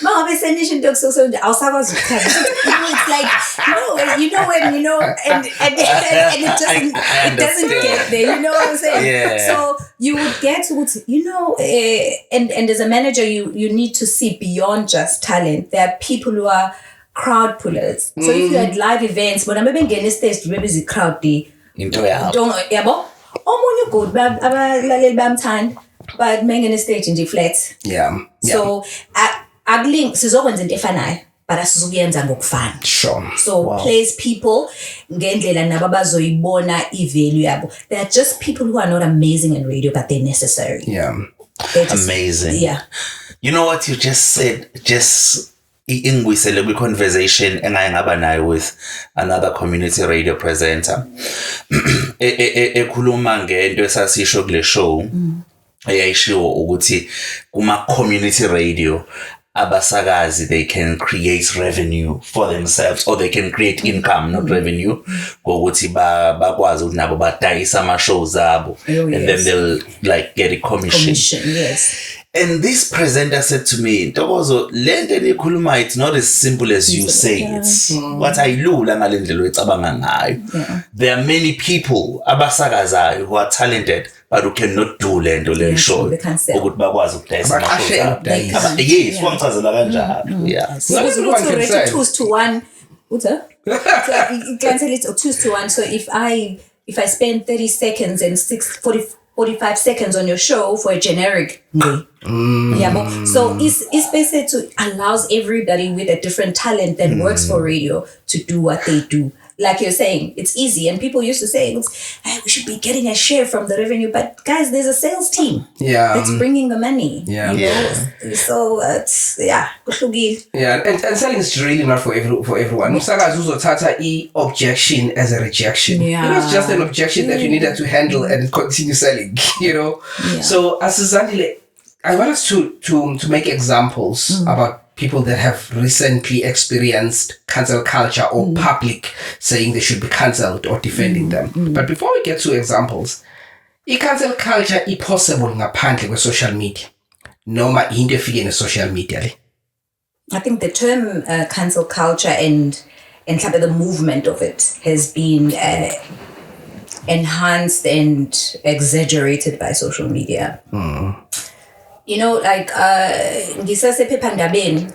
mangabe senisho into so awusakwazi ukuchaza. It's like no, you know when you know and it doesn't get there. You know what I'm saying? Yeah. So you would get to and as a manager you need to see beyond just talent. There are people who are crowd pullers. So if you had live events, but I'm maybe stage maybe the crowd into yabo. Yabo. Omunye good abalaleli bamthanda but mengene stage nje flat. Yeah. So akulink sizokwenza into efanayo but asizukuyenza ngokufana. Sure. So place people ngendlela nabo abazoyibona i-value yabo. They are just people who are not amazing in radio but they're necessary. Yeah. Amazing. Yeah. You know what you just said? Just ingwisele kwi-conversation engaye ngaba nayo with another community radio presenter. Ekhuluma ngento esasisho kule show eyayishiwo ukuthi kuma community radio abasakazi they can create revenue for themselves or they can create income, not revenue, ngokuthi bakwazi ukuthi nabo badayisa ama shows abo and then they'll like get a commission. Yes. And this presenter said to me, Ntokozo, lento enikhuluma, it's not as simple as you say it. What ayilula ngale ndlela oyicabanga ngayo. There are many people abasakazayo who are talented but who cannot do lento le show ukuthi bakwazi ukudayisa ama-shows. Yes, wangichazela kanjalo. Yeah. So it's 2-1. What's that? You can tell it's 2-1. So if I spend 30 seconds and 45 seconds on your show for a generic so it's basically to allows everybody with a different talent that works for radio to do what they do. Like you're saying, it's easy, and people used to say, hey, we should be getting a share from the revenue, but guys, there's a sales team that's bringing the money. So it's and selling is really not for everyone. Umsakazi uzothatha objection as a rejection. It was just an objection that you needed to handle and continue selling. So as Zandile, I want us to make examples about people that have recently experienced cancel culture or public saying they should be cancelled or defending them. But before we get to examples, i-cancel culture possible ngaphandle kwe-social media noma into efike ne-social media le? I think the term cancel culture and the movement of it has been enhanced and exaggerated by social media. You know, like ngisasephephandabeni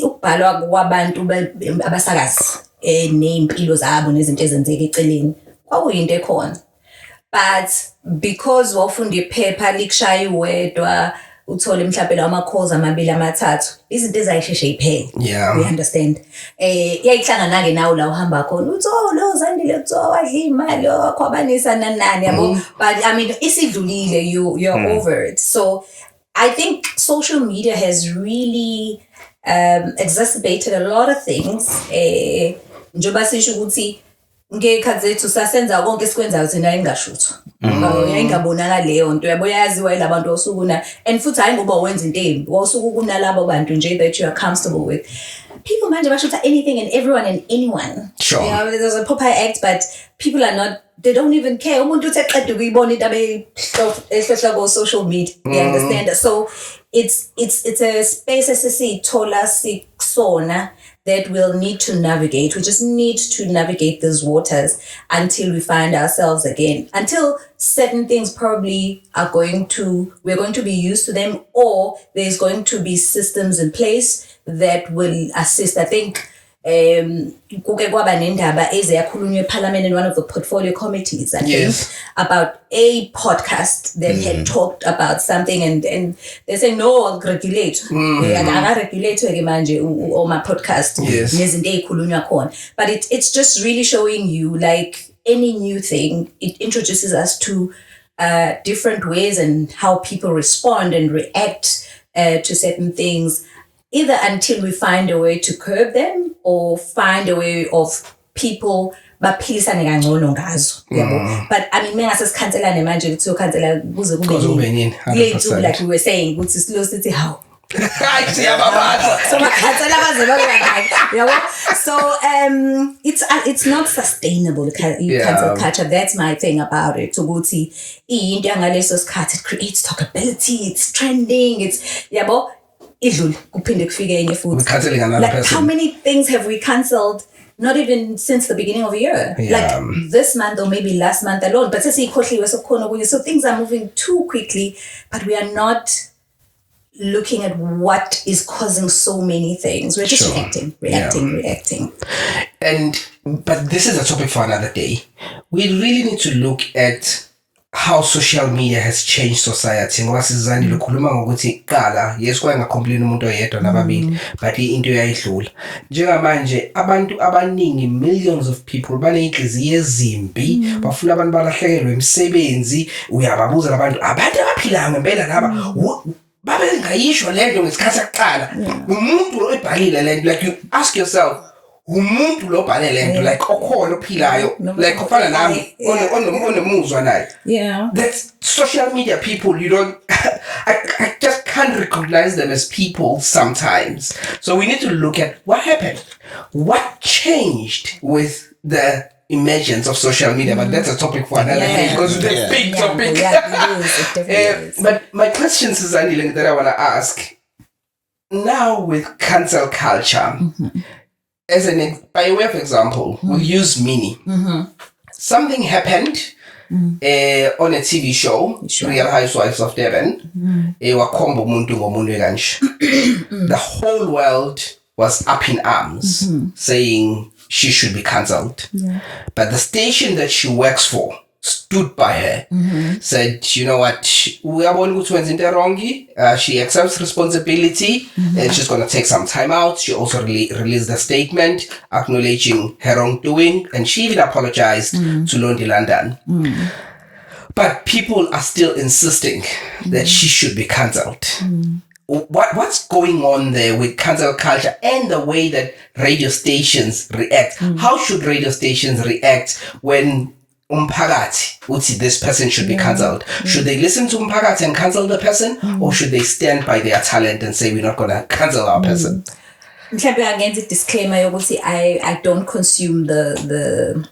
ukubhalwa kwabantu abasakazi ney'mpilo zabo nezinto ezenzeka eceleni kwakuyinto ekhona, but because wafunda iphepha likushaye wedwa uthole mhlawumbe lawo ama-calls amabili amathathu izinto ezayisheshe iphele. Yeah. We understand. Iyayihlangana-ke nawe la uhamba khona uthi lo Zandile kuthiwa wadla imali wakhwabanisa nani yabo. But I mean isidlulile, you're over it. So I think social media has really exacerbated a lot of things. Njoba sisho ukuthi ngekhathi zethu sasenza konke esikwenzayo thina ingashutho. Yayingabonakala leyo nto yabo yaziwa ilabantu osukuna, and futhi hayi ngoba wenza into embi wasuku kunalabo bantu nje that you are comfortable with. People manje bashuta anything and everyone and anyone. Sure. You know, there's a Popeye act, but people are not, they don't even care. Umuntu uteqeda ukuyibona into ehlohla go social media. You understand? So it's a space esisithola sikusona that we'll need to navigate. We just need to navigate these waters until we find ourselves again. Until certain things probably we're going to be used to them, or there's going to be systems in place that will assist. I think kuke kwaba nendaba eziyakhulunywa eParliament in one of the portfolio committees, I think, about a podcast that had talked about something, and they say no, I'll regulate. I regulate manje on my podcast. Nezinto ezikhulunywa khona. But it's just really showing you, like any new thing, it introduces us to different ways and how people respond and react to certain things, either until we find a way to curb them or find a way of people baphilisane kangcono ngazo yabo. But I mean mengasesikhanselane manje kuthi ukhansela kuze kube nini like we were saying ukuthi silo sithi how so it's not sustainable cancel culture. That's my thing about it. Ukuthi into yangaleso sikhathi, it creates talkability, it's trending, it's yabo idlule kuphinde kufike enye futhi. Like how many things have we cancelled, not even since the beginning of the year, like this month or maybe last month alone, but so things are moving too quickly, but we are not looking at what is causing so many things. We're just reacting. But this is a topic for another day. We really need to look at how social media has changed society. Ngoba sizandile ukukhuluma ngokuthi qala yes kwanga complain umuntu oyedwa nababili, but into yayidlula. Njengamanje abantu abaningi, millions of people baneyinhliziyo ezimbi, bafuna abantu balahlekelwe imisebenzi. Uyababuza abantu abaphila ngempela laba babe ngayisho lento ngesikhathi saqala. Umuntu oyibhalile lento, like you ask yourself, umuntu lo bhale lento like okhona ophilayo like ofana nami onomuzwa naye. That's social media people. You don't I just can't recognize them as people sometimes. So we need to look at what happened, what changed with the emergence of social media. But that's a topic for another day because it's a big topic. It is. But my question is Zandile that I want to ask now with cancel culture. By way of example, we'll use Minnie. Something happened on a TV show, Real Housewives of Durban. The whole world was up in arms, saying she should be cancelled. But the station that she works for stood by her, said, you know what, we are going to wrong. She accepts responsibility and she's going to take some time out. She also released a statement acknowledging her wrongdoing, and she even apologized to Londie London. But people are still insisting that she should be cancelled. What's going on there with cancel culture and the way that radio stations react? How should radio stations react when umphakathi uthi this person should be cancelled? Should they listen to umphakathi and cancel the person, or should they stand by their talent and say we're not going to cancel our person? Mhlawumbe against the disclaimer yokuthi I don't consume the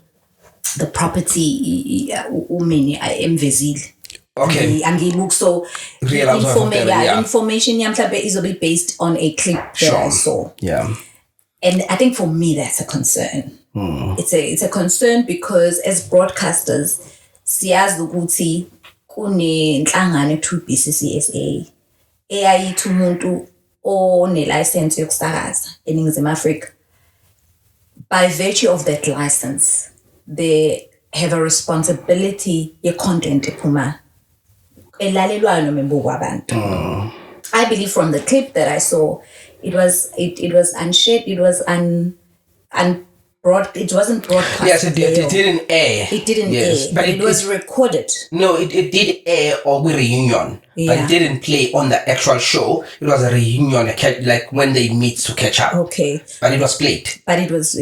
property umini emvezile. Okay. Angilook, so information mhlawumbe is a bit based on a clip that I saw. And I think for me that's a concern. It's a concern because as broadcasters siyazi ukuthi kunenhlangano ekuthiwa BCCSA eyayithi umuntu one-license yokusakaza eNingizimu Afrika. By virtue of that license, they have a responsibility ye-content ephuma elalelwayo noma ebukwa abantu. I believe from the clip that I saw, it was unshared, it was it wasn't broadcast. Yes, it didn't air. It didn't air, but it was recorded. No, it did air or with reunion, but it didn't play on the actual show. It was a reunion, like when they meet to catch up. Okay. But it was played. But it was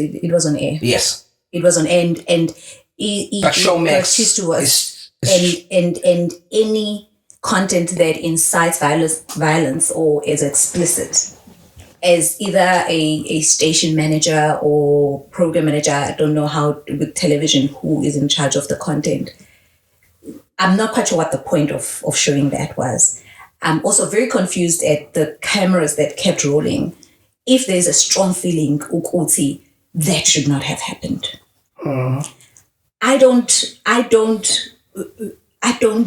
on air. Yes. It was on air, and but Showmax was and any content that incites violence or is explicit, as either a station manager or program manager, I don't know how with television who is in charge of the content. I'm not quite sure what the point of showing that was. I'm also very confused at the cameras that kept rolling. If there's a strong feeling, Ukhozi, that should not have happened. I don't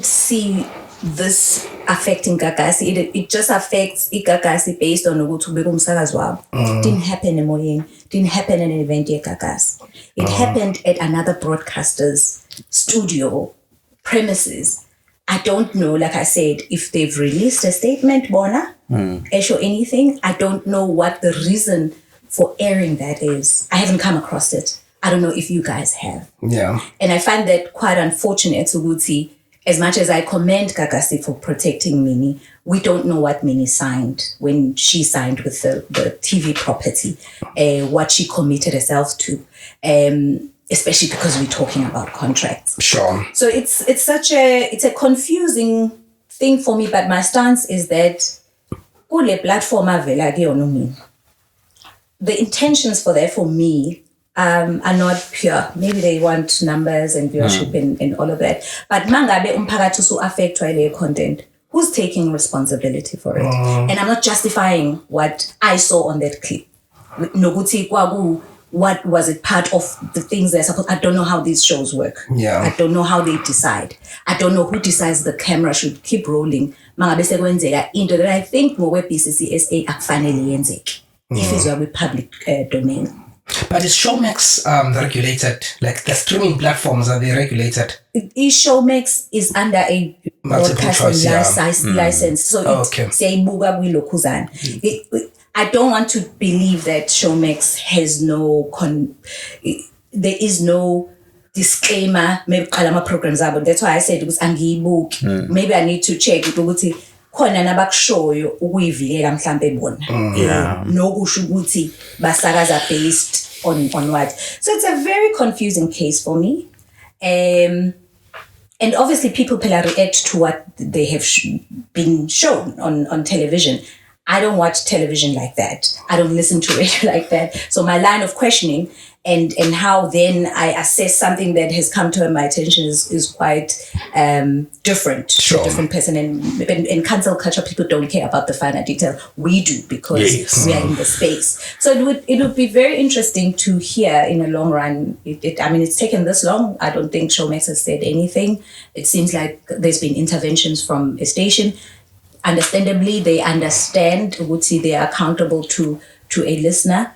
see this affecting Gagasi. It just affects Gagasi based on Ugutu Begumsagas wab. Didn't happen in Moying, didn't happen in an event at Gagas. It happened at another broadcaster's studio premises. I don't know, like I said, if they've released a statement, Bona, or anything. I don't know what the reason for airing that is. I haven't come across it. I don't know if you guys have. Yeah. And I find that quite unfortunate, Uguti. As much as I commend Gagasi for protecting Minnie, we don't know what Minnie signed when she signed with the TV property, what she committed herself to, especially because we're talking about contracts. Sure. So it's a confusing thing for me, but my stance is that the intentions for that for me are not pure. Maybe they want numbers and viewership and all of that. But mangabe umphakathi usu affectwa ile content. Who's taking responsibility for it? And I'm not justifying what I saw on that clip. Noguti kwagu, what was it part of the things they're supposed? I don't know how these shows work. Yeah. I don't know how they decide. I don't know who decides the camera should keep rolling. Mangabe sekwenzeka into that I think ngowe BCCSA akufanele yenzeke. If it's a public domain. But is Showmax regulated? Like the streaming platforms, are they regulated? Showmax is under a broadcasting license. So say I don't want to believe that Showmax has no there is no disclaimer. Maybe kalama programs are, but that's why I said it was book. Maybe I need to check it. Khona nabakushoyo ukuyivikela mhlambe bona nokusho ukuthi basakaza based on what. So it's a very confusing case for me, and obviously people react to what they have been shown on television. I don't watch television like that. I don't listen to it like that. So my line of questioning and how then I assess something that has come to my attention is quite different. Sure. A different person. And in cancel culture, people don't care about the finer detail. We do because we are in the space. So it would be very interesting to hear in the long run. It's taken this long. I don't think Showmax has said anything. It seems like there's been interventions from a station. Understandably, they understand, they are accountable to a listener.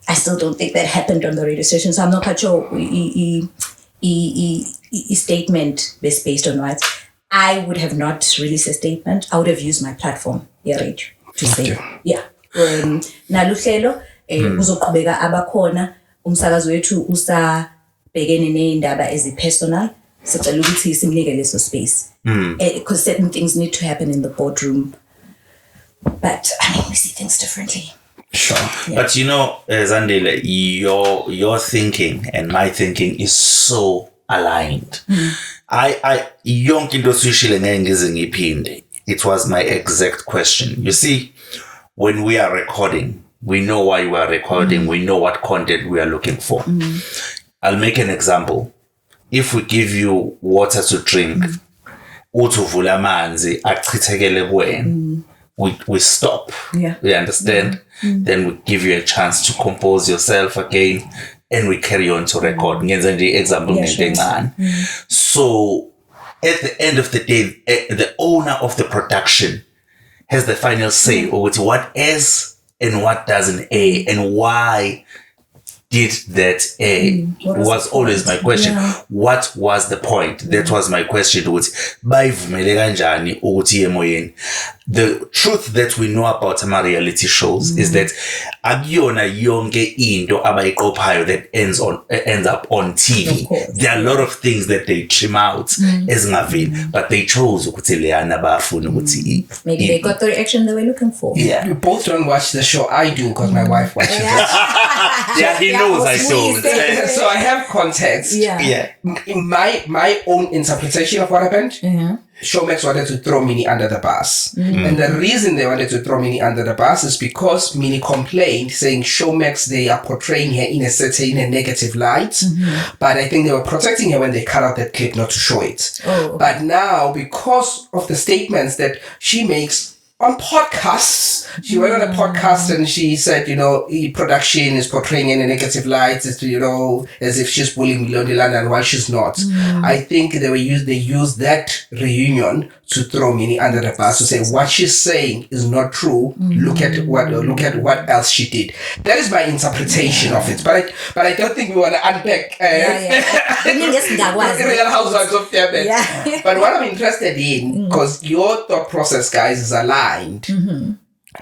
I still don't think that happened on the radio station, so I'm not quite sure a statement based on what. I would have not released a statement. I would have used my platform, to say, naluhlelo uzoqhubeka abakhona umsakazo wethu usabhekene neindaba ezi-personal. Sicela ukuthi simnike leso space. Because certain things need to happen in the boardroom. But we see things differently. Sure. Yeah. But Zandile, your thinking and my thinking is so aligned. It was my exact question. You see, when we are recording, we know why we are recording, we know what content we are looking for. I'll make an example. If we give you water to drink, utuvula manzi achithekele kuwena, we stop. You understand? Then we give you a chance to compose yourself again, and we carry on to record. Ngenza nje example ngencane. So at the end of the day, the owner of the production has the final say over what is and what doesn't air, and why did that was always my question. What was the point? That was my question. The truth that we know about some reality shows is that akuyona yonke into abayiqophayo that ends up on TV. There are a lot of things that they trim out ezingaveli, but they chose ukuthi leyana bafuna ukuthi maybe they got the reaction they were looking for. We both don't watch the show. I do because my wife watches it. Yeah, he knows I don't. So I have context. Yeah. In my own interpretation of what happened, Showmax wanted to throw Minnie under the bus. And the reason they wanted to throw Minnie under the bus is because Minnie complained, saying Showmax, they are portraying her in a negative light. But I think they were protecting her when they cut out that clip not to show it. But now, because of the statements that she makes on podcasts, she went on a podcast and she said, production is portraying in a negative light, as if she's bullying Londie London while she's not. I think they used that reunion to throw Minnie under the bus, to say what she's saying is not true. Look at what else she did. That is my interpretation of it. But I don't think we want to unpack Real Housewives of Durban. But what I'm interested in, because your thought process, guys, is aligned.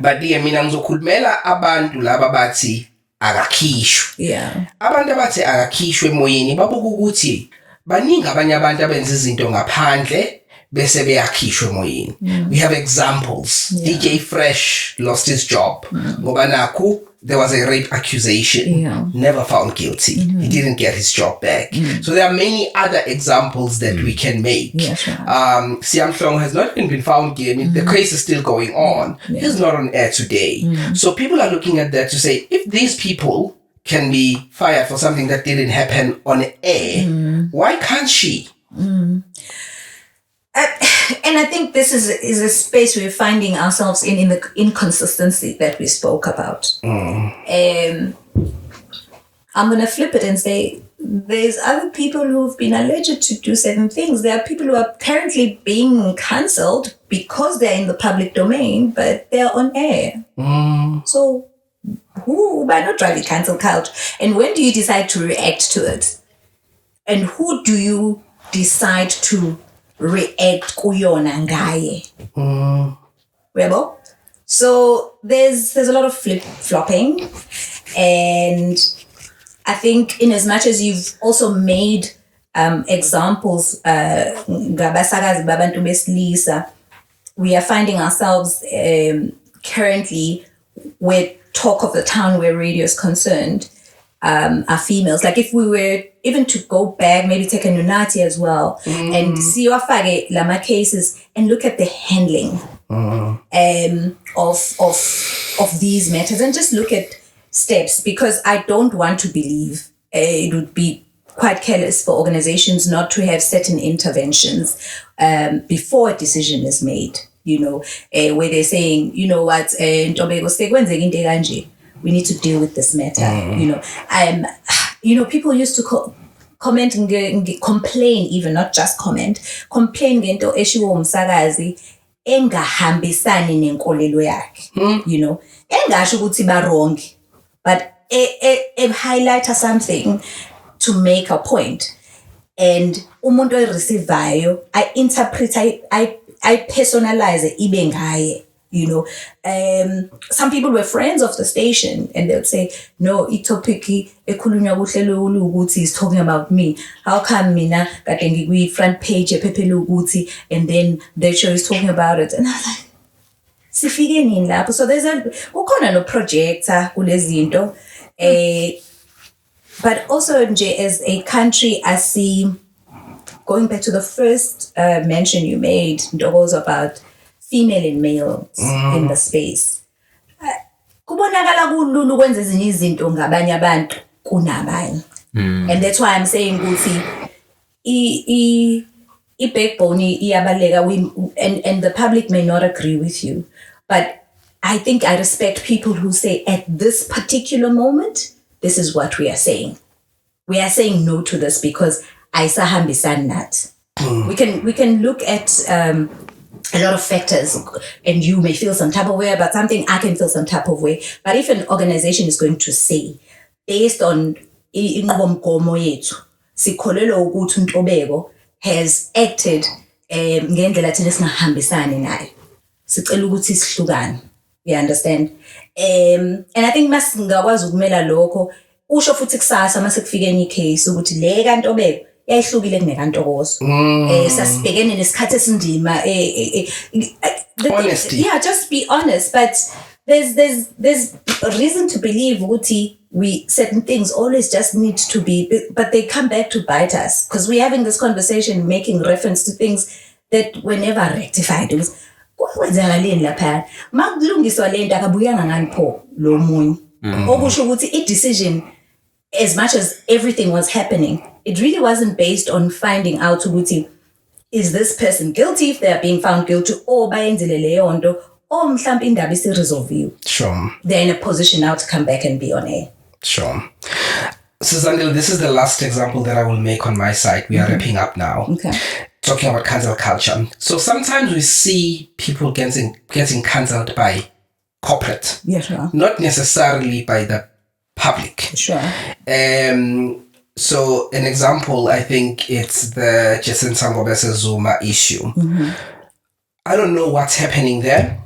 But mina ngizokhulumela abantu laba bathi akakhishwe. Abantu abathi akakhishwe emoyeni babuka ukuthi baningi abanye abantu abenza izinto ngaphandle bese beyakhishwe emoyeni. We have examples. DJ Fresh lost his job ngoba nakho there was a rape accusation, never found guilty. He didn't get his job back. So there are many other examples that we can make. Siam Hlong has not even been found guilty. The case is still going on. He's not on air today. So people are looking at that to say, if these people can be fired for something that didn't happen on air, why can't she? And I think this is a space we're finding ourselves in the inconsistency that we spoke about. I'm going to flip it and say there's other people who've been alleged to do certain things. There are people who are currently being cancelled because they're in the public domain, but they're on air. So why not drive a cancel couch? And when do you decide to react to it? And who do you decide to react kuyona ngaye? So there's a lot of flip-flopping, and I think in as much as you've also made examples ngabasakazi babantu besilisa, we are finding ourselves currently where talk of the town where radio is concerned are females. Like if we were even to go back, maybe take a Nunati as well, and see wafage lama cases and look at the handling of these matters, and just look at steps, because I don't want to believe it would be quite careless for organizations not to have certain interventions before a decision is made, where they're saying, what, we need to deal with this matter. People used to comment and complain, even not just complain ngento eshiwo umsakazi engahambisani nenkolelo yakhe, engasho ukuthi ba wrong, but highlight something to make a point, and umuntu oyireceivayo I interpret, I personalize ibe ngaye. Some people were friends of the station and they would say, no, itopiki ekulunywa kuhlelo ukuthi is talking about me. How come mina kade ngikwi front page ephepelo ukuthi, and then the show is talking about it? And I was like, sifike nini lapho? So there's kukhona no projector kulezinto, but also nje as a country, I see, going back to the first mention you made, was about female and males in the space. Kubonakala kululu kwenza ezinye izinto ngabanye abantu kunabanye. And that's why I'm saying ukuthi I backbone iyabaleka, and the public may not agree with you, but I think I respect people who say at this particular moment, this is what we are saying. We are saying no to this because aisahambisani nathi. We can look at a lot of factors, and you may feel some type of way about something, I can feel some type of way. But if an organization is going to say based on inqubomgomo yethu sikholelwa ukuthi uNtobeko has acted ngendlela thina singahambisani naye sicela ukuthi sihlukane. You understand? And I think masingakwazi ukumela lokho usho futhi kusasa mase kufika enye case ukuthi le kaNtobeko yayihlukile kunekantokozo. Sasibhekene nesikhathi esindima honesty. Yeah, just be honest, but there's reason to believe ukuthi certain things always just need to be, but they come back to bite us because we're having this conversation making reference to things that were never rectified. It was kwenzakaleni lapha makulungiswa lento akabuyanga ngani pho lo munye okusho ukuthi I decision, as much as everything was happening, it really wasn't based on finding out ukuthi is this person guilty if they are being found guilty or bayenzile leyo nto or mhlawumbe indaba isi-resolviwe. Sure. They're in a position now to come back and be on air. Sure. So Zandile, this is the last example that I will make on my side. We are wrapping up now. Okay. Talking about cancel culture. So sometimes we see people getting cancelled by corporate. Yeah, sure. Not necessarily by the public. Sure. So an example, I think it's the Jacinta Ngobese-Zuma issue. Mm-hmm. I don't know what's happening there,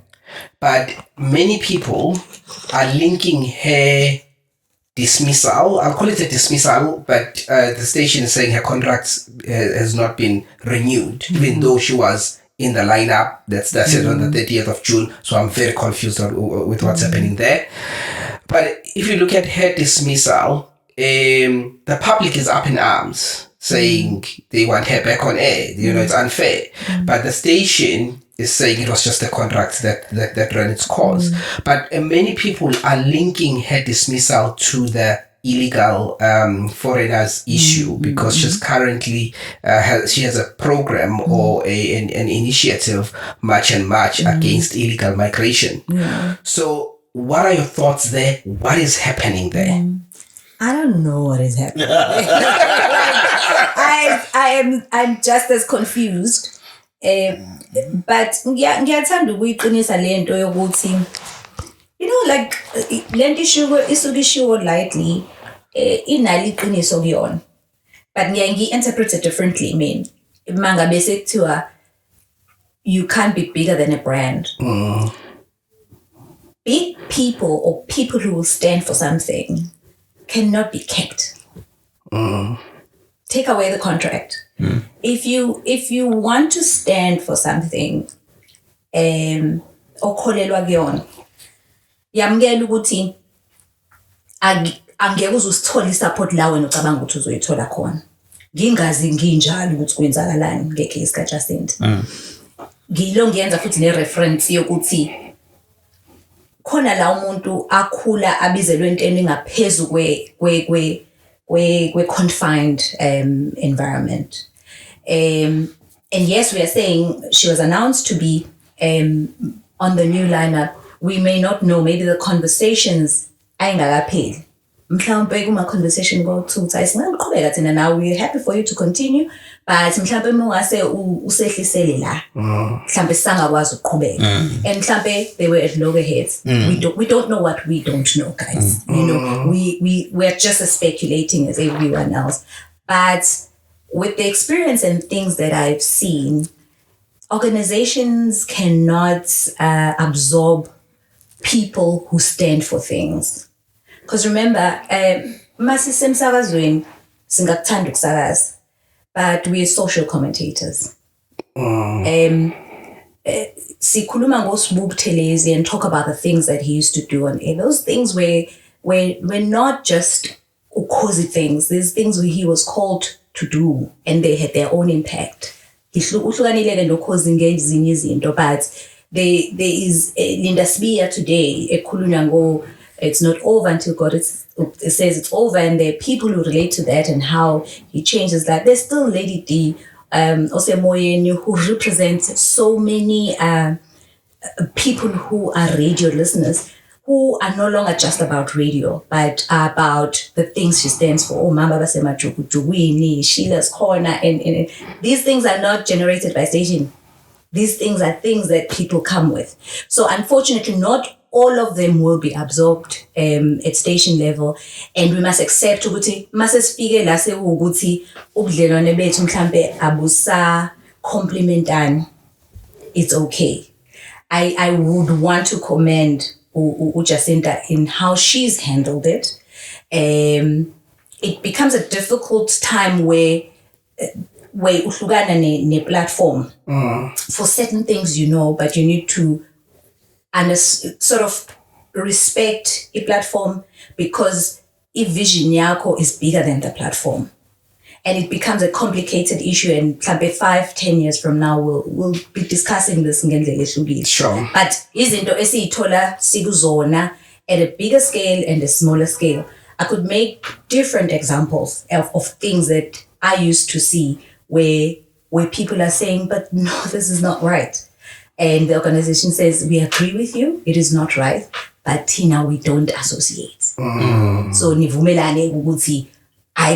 but many people are linking her dismissal. I'll call it a dismissal, but the station is saying her contract has not been renewed, even though she was in the lineup. That's it on the 30th of June. So I'm very confused with what's happening there. But if you look at her dismissal, the public is up in arms, saying they want her back on air. You know, it's unfair. But the station is saying it was just a contract that ran its course. But many people are linking her dismissal to the illegal foreigners issue because she's currently she has a program or an initiative, March and March, against illegal migration. So what are your thoughts there? What is happening there? I don't know what is happening. I'm just as confused. But ngiyathanda ukuyiqinisa lento yokuthi, you know, like lento isuke lightly inali iqiniso kuyona, but ngiyi-interpret it differently. I mean, mangabe sekuthiwa you can't be bigger than a brand. Big people or people who will stand for something cannot be kept. Take away the contract. If you want to stand for something, okholelwa kuyona, yamukela ukuthi angeke uzusithola isupport la wena ucabanga ukuthi uzoyithola khona. Ngingazi nginjalo ukuthi kwenzakalani ngecase kaJacinta. Ngilo ngiyenza futhi ne-reference yokuthi khona la umuntu akhula abizelwe entweni ngaphezulu kwe-confined environment. And yes, we are saying she was announced to be on the new lineup. We may not know, maybe the conversations ayingakapheli. Mhlawumbe kuma conversation ngokuthi singayiqhubeka thina now, we're happy for you to continue, but mhlawumbe mongase usehlisele la. Mhlawumbe sangakwazi ukuqhubeka. And mhlawumbe they were at loggerheads. We don't know what we don't know, guys. You know, we're just as speculating as everyone else. But with the experience and things that I've seen, organizations cannot absorb people who stand for things. Because remember, masisemsakazweni singakuthanda ukusakaza, but we're social commentators. Sikhuluma ngosibubuthelezi and talk about the things that he used to do on air. Those things were not just Ukhozi things. There's things where he was called to do, and they had their own impact. Uhlukanile noKhozi ngezinye izinto, but there is Linda Sbiya today ekhulunywa ngo it's not over until God it says it's over, and there are people who relate to that and how he changes that. There's still Lady D Osemoyeni, who represents so many people who are radio listeners, who are no longer just about radio, but about the things she stands for. Oh, Mama Basemajukujuwini, Sheila's Corner, and these things are not generated by station. These things are things that people come with. So unfortunately, not all of them will be absorbed at station level, and we must accept ukuthi masesifike la sekuwukuthi ubudlelwane bethu mhlambe abusa complementani. It's okay. I would want to commend Jacinta in how she's handled it. It becomes a difficult time where uhlukana ne platform for certain things, but you need to sort of respect a platform because a vision yako is bigger than the platform. And it becomes a complicated issue, and 5-10 years from now we'll be discussing this ngendlela ehlukile. Sure. But izinto esiyithola sikuzona at a bigger scale and a smaller scale. I could make different examples of things that I used to see where people are saying, but no, this is not right. And the organization says, we agree with you, it is not right, but now we don't associate. So nivumelane ukuthi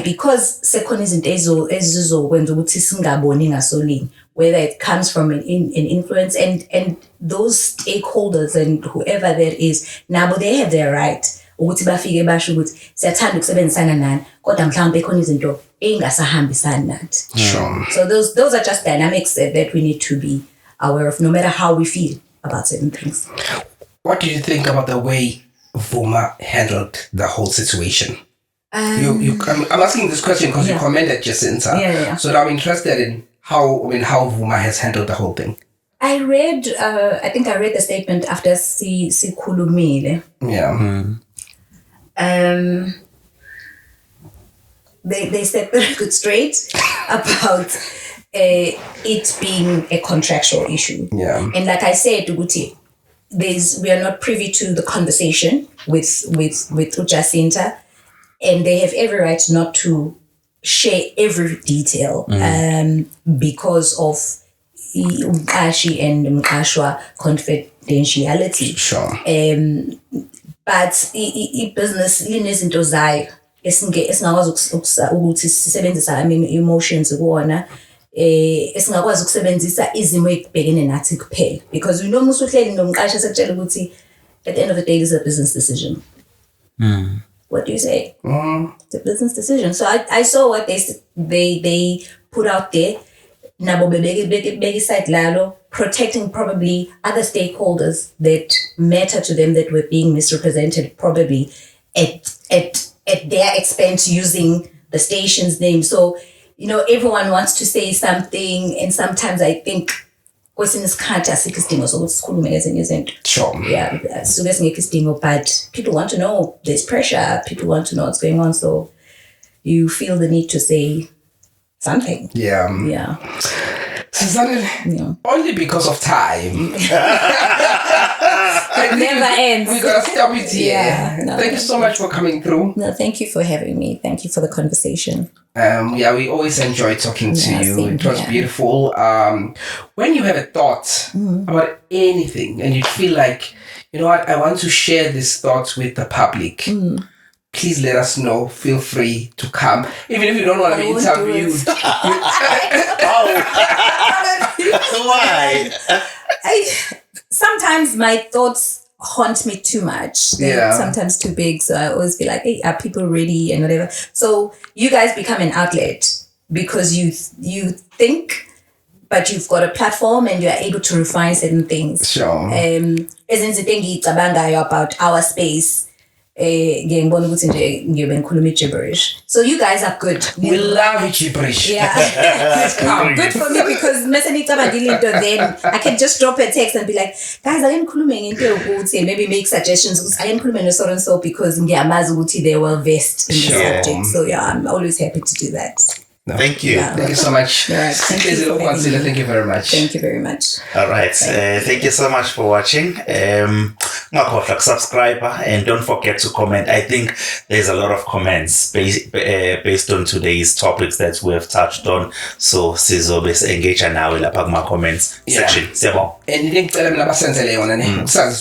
because second izinto ezizokwenza ukuthi singaboni ngasolinye, whether it comes from an influence and those stakeholders and whoever that is, nabo they have their right ukuthi bafike basho ukuthi siyathanda ukusebenzisana nani kodwa mhlawumbe khona izinto engasahambisani nathi. Sure. So those are just dynamics that we need to be aware of, no matter how we feel about certain things. What do you think about the way Vuma handled the whole situation? I'm asking this question because you commented Jacinta. Yeah. So I'm interested in how Vuma has handled the whole thing. I read the statement after Sikhulumile. Yeah. They set the record straight about it being a contractual issue. Yeah. And like I said, Uguti, we are not privy to the conversation with Jacinta, and they have every right not to share every detail because of Umqashi and Mqashwa confidentiality. Sure. But business linezinto zayo esingakwazi ukuthi sisebenzisa emotions kuona esingakwazi ukusebenzisa izimo ekubhekene nathi kuphela, because we know musu uhleli nomqashi sekutshela ukuthi at the end of the day this is a business decision. What do you say? It's a business decision. So I saw what they put out there. Nabo bebeke side lalo, protecting probably other stakeholders that matter to them that were being misrepresented, probably at their expense, using the station's name. So everyone wants to say something, and sometimes I think kwesinye isikhathi asikho isidingo sokuthi sikhulume ngezinye izinto. Sure. Yeah, suke singekho isidingo, but people want to know. There's pressure. People want to know what's going on, so you feel the need to say something. Yeah. Zandile, only because of time. It never ends. We gotta stop it here. Yeah, Thank you so much for coming through. No, thank you for having me. Thank you for the conversation. We always enjoy talking to you. It was beautiful. When you have a thought about anything and you feel like, you know what, I want to share this thought with the public, please let us know. Feel free to come. Even if you don't want to be interviewed. Why? Sometimes my thoughts haunt me too much. They're sometimes too big. So I always be like, hey, are people ready and whatever. So you guys become an outlet because you think, but you've got a platform and you're able to refine certain things. Sure. About our space. So you guys are good. We love gibberish. Yeah. Good for me because then I can just drop a text and be like, guys, I am maybe make suggestions. I am so and so because they were versed in the subject. So I'm always happy to do that. No. Thank you. Thank you so much. All right. Thank you very much. Thank you very much. All right. Thank you so much for watching. Subscribe and don't forget to comment. I think there's a lot of comments based on today's topics that we have touched on. So sizobe engage now in the comments section. And you think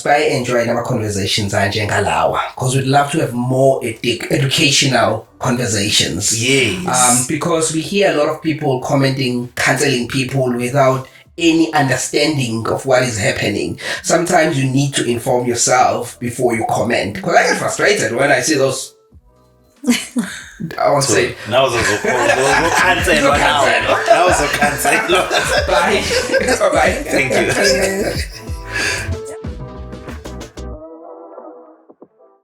enjoy our conversations because we'd love to have more educational conversations. Yes. Because we hear a lot of people commenting, canceling people without any understanding of what is happening, sometimes you need to inform yourself before you comment. Because I get frustrated when I see those. I won't say. That was a cancel. Bye. Bye. Thank you.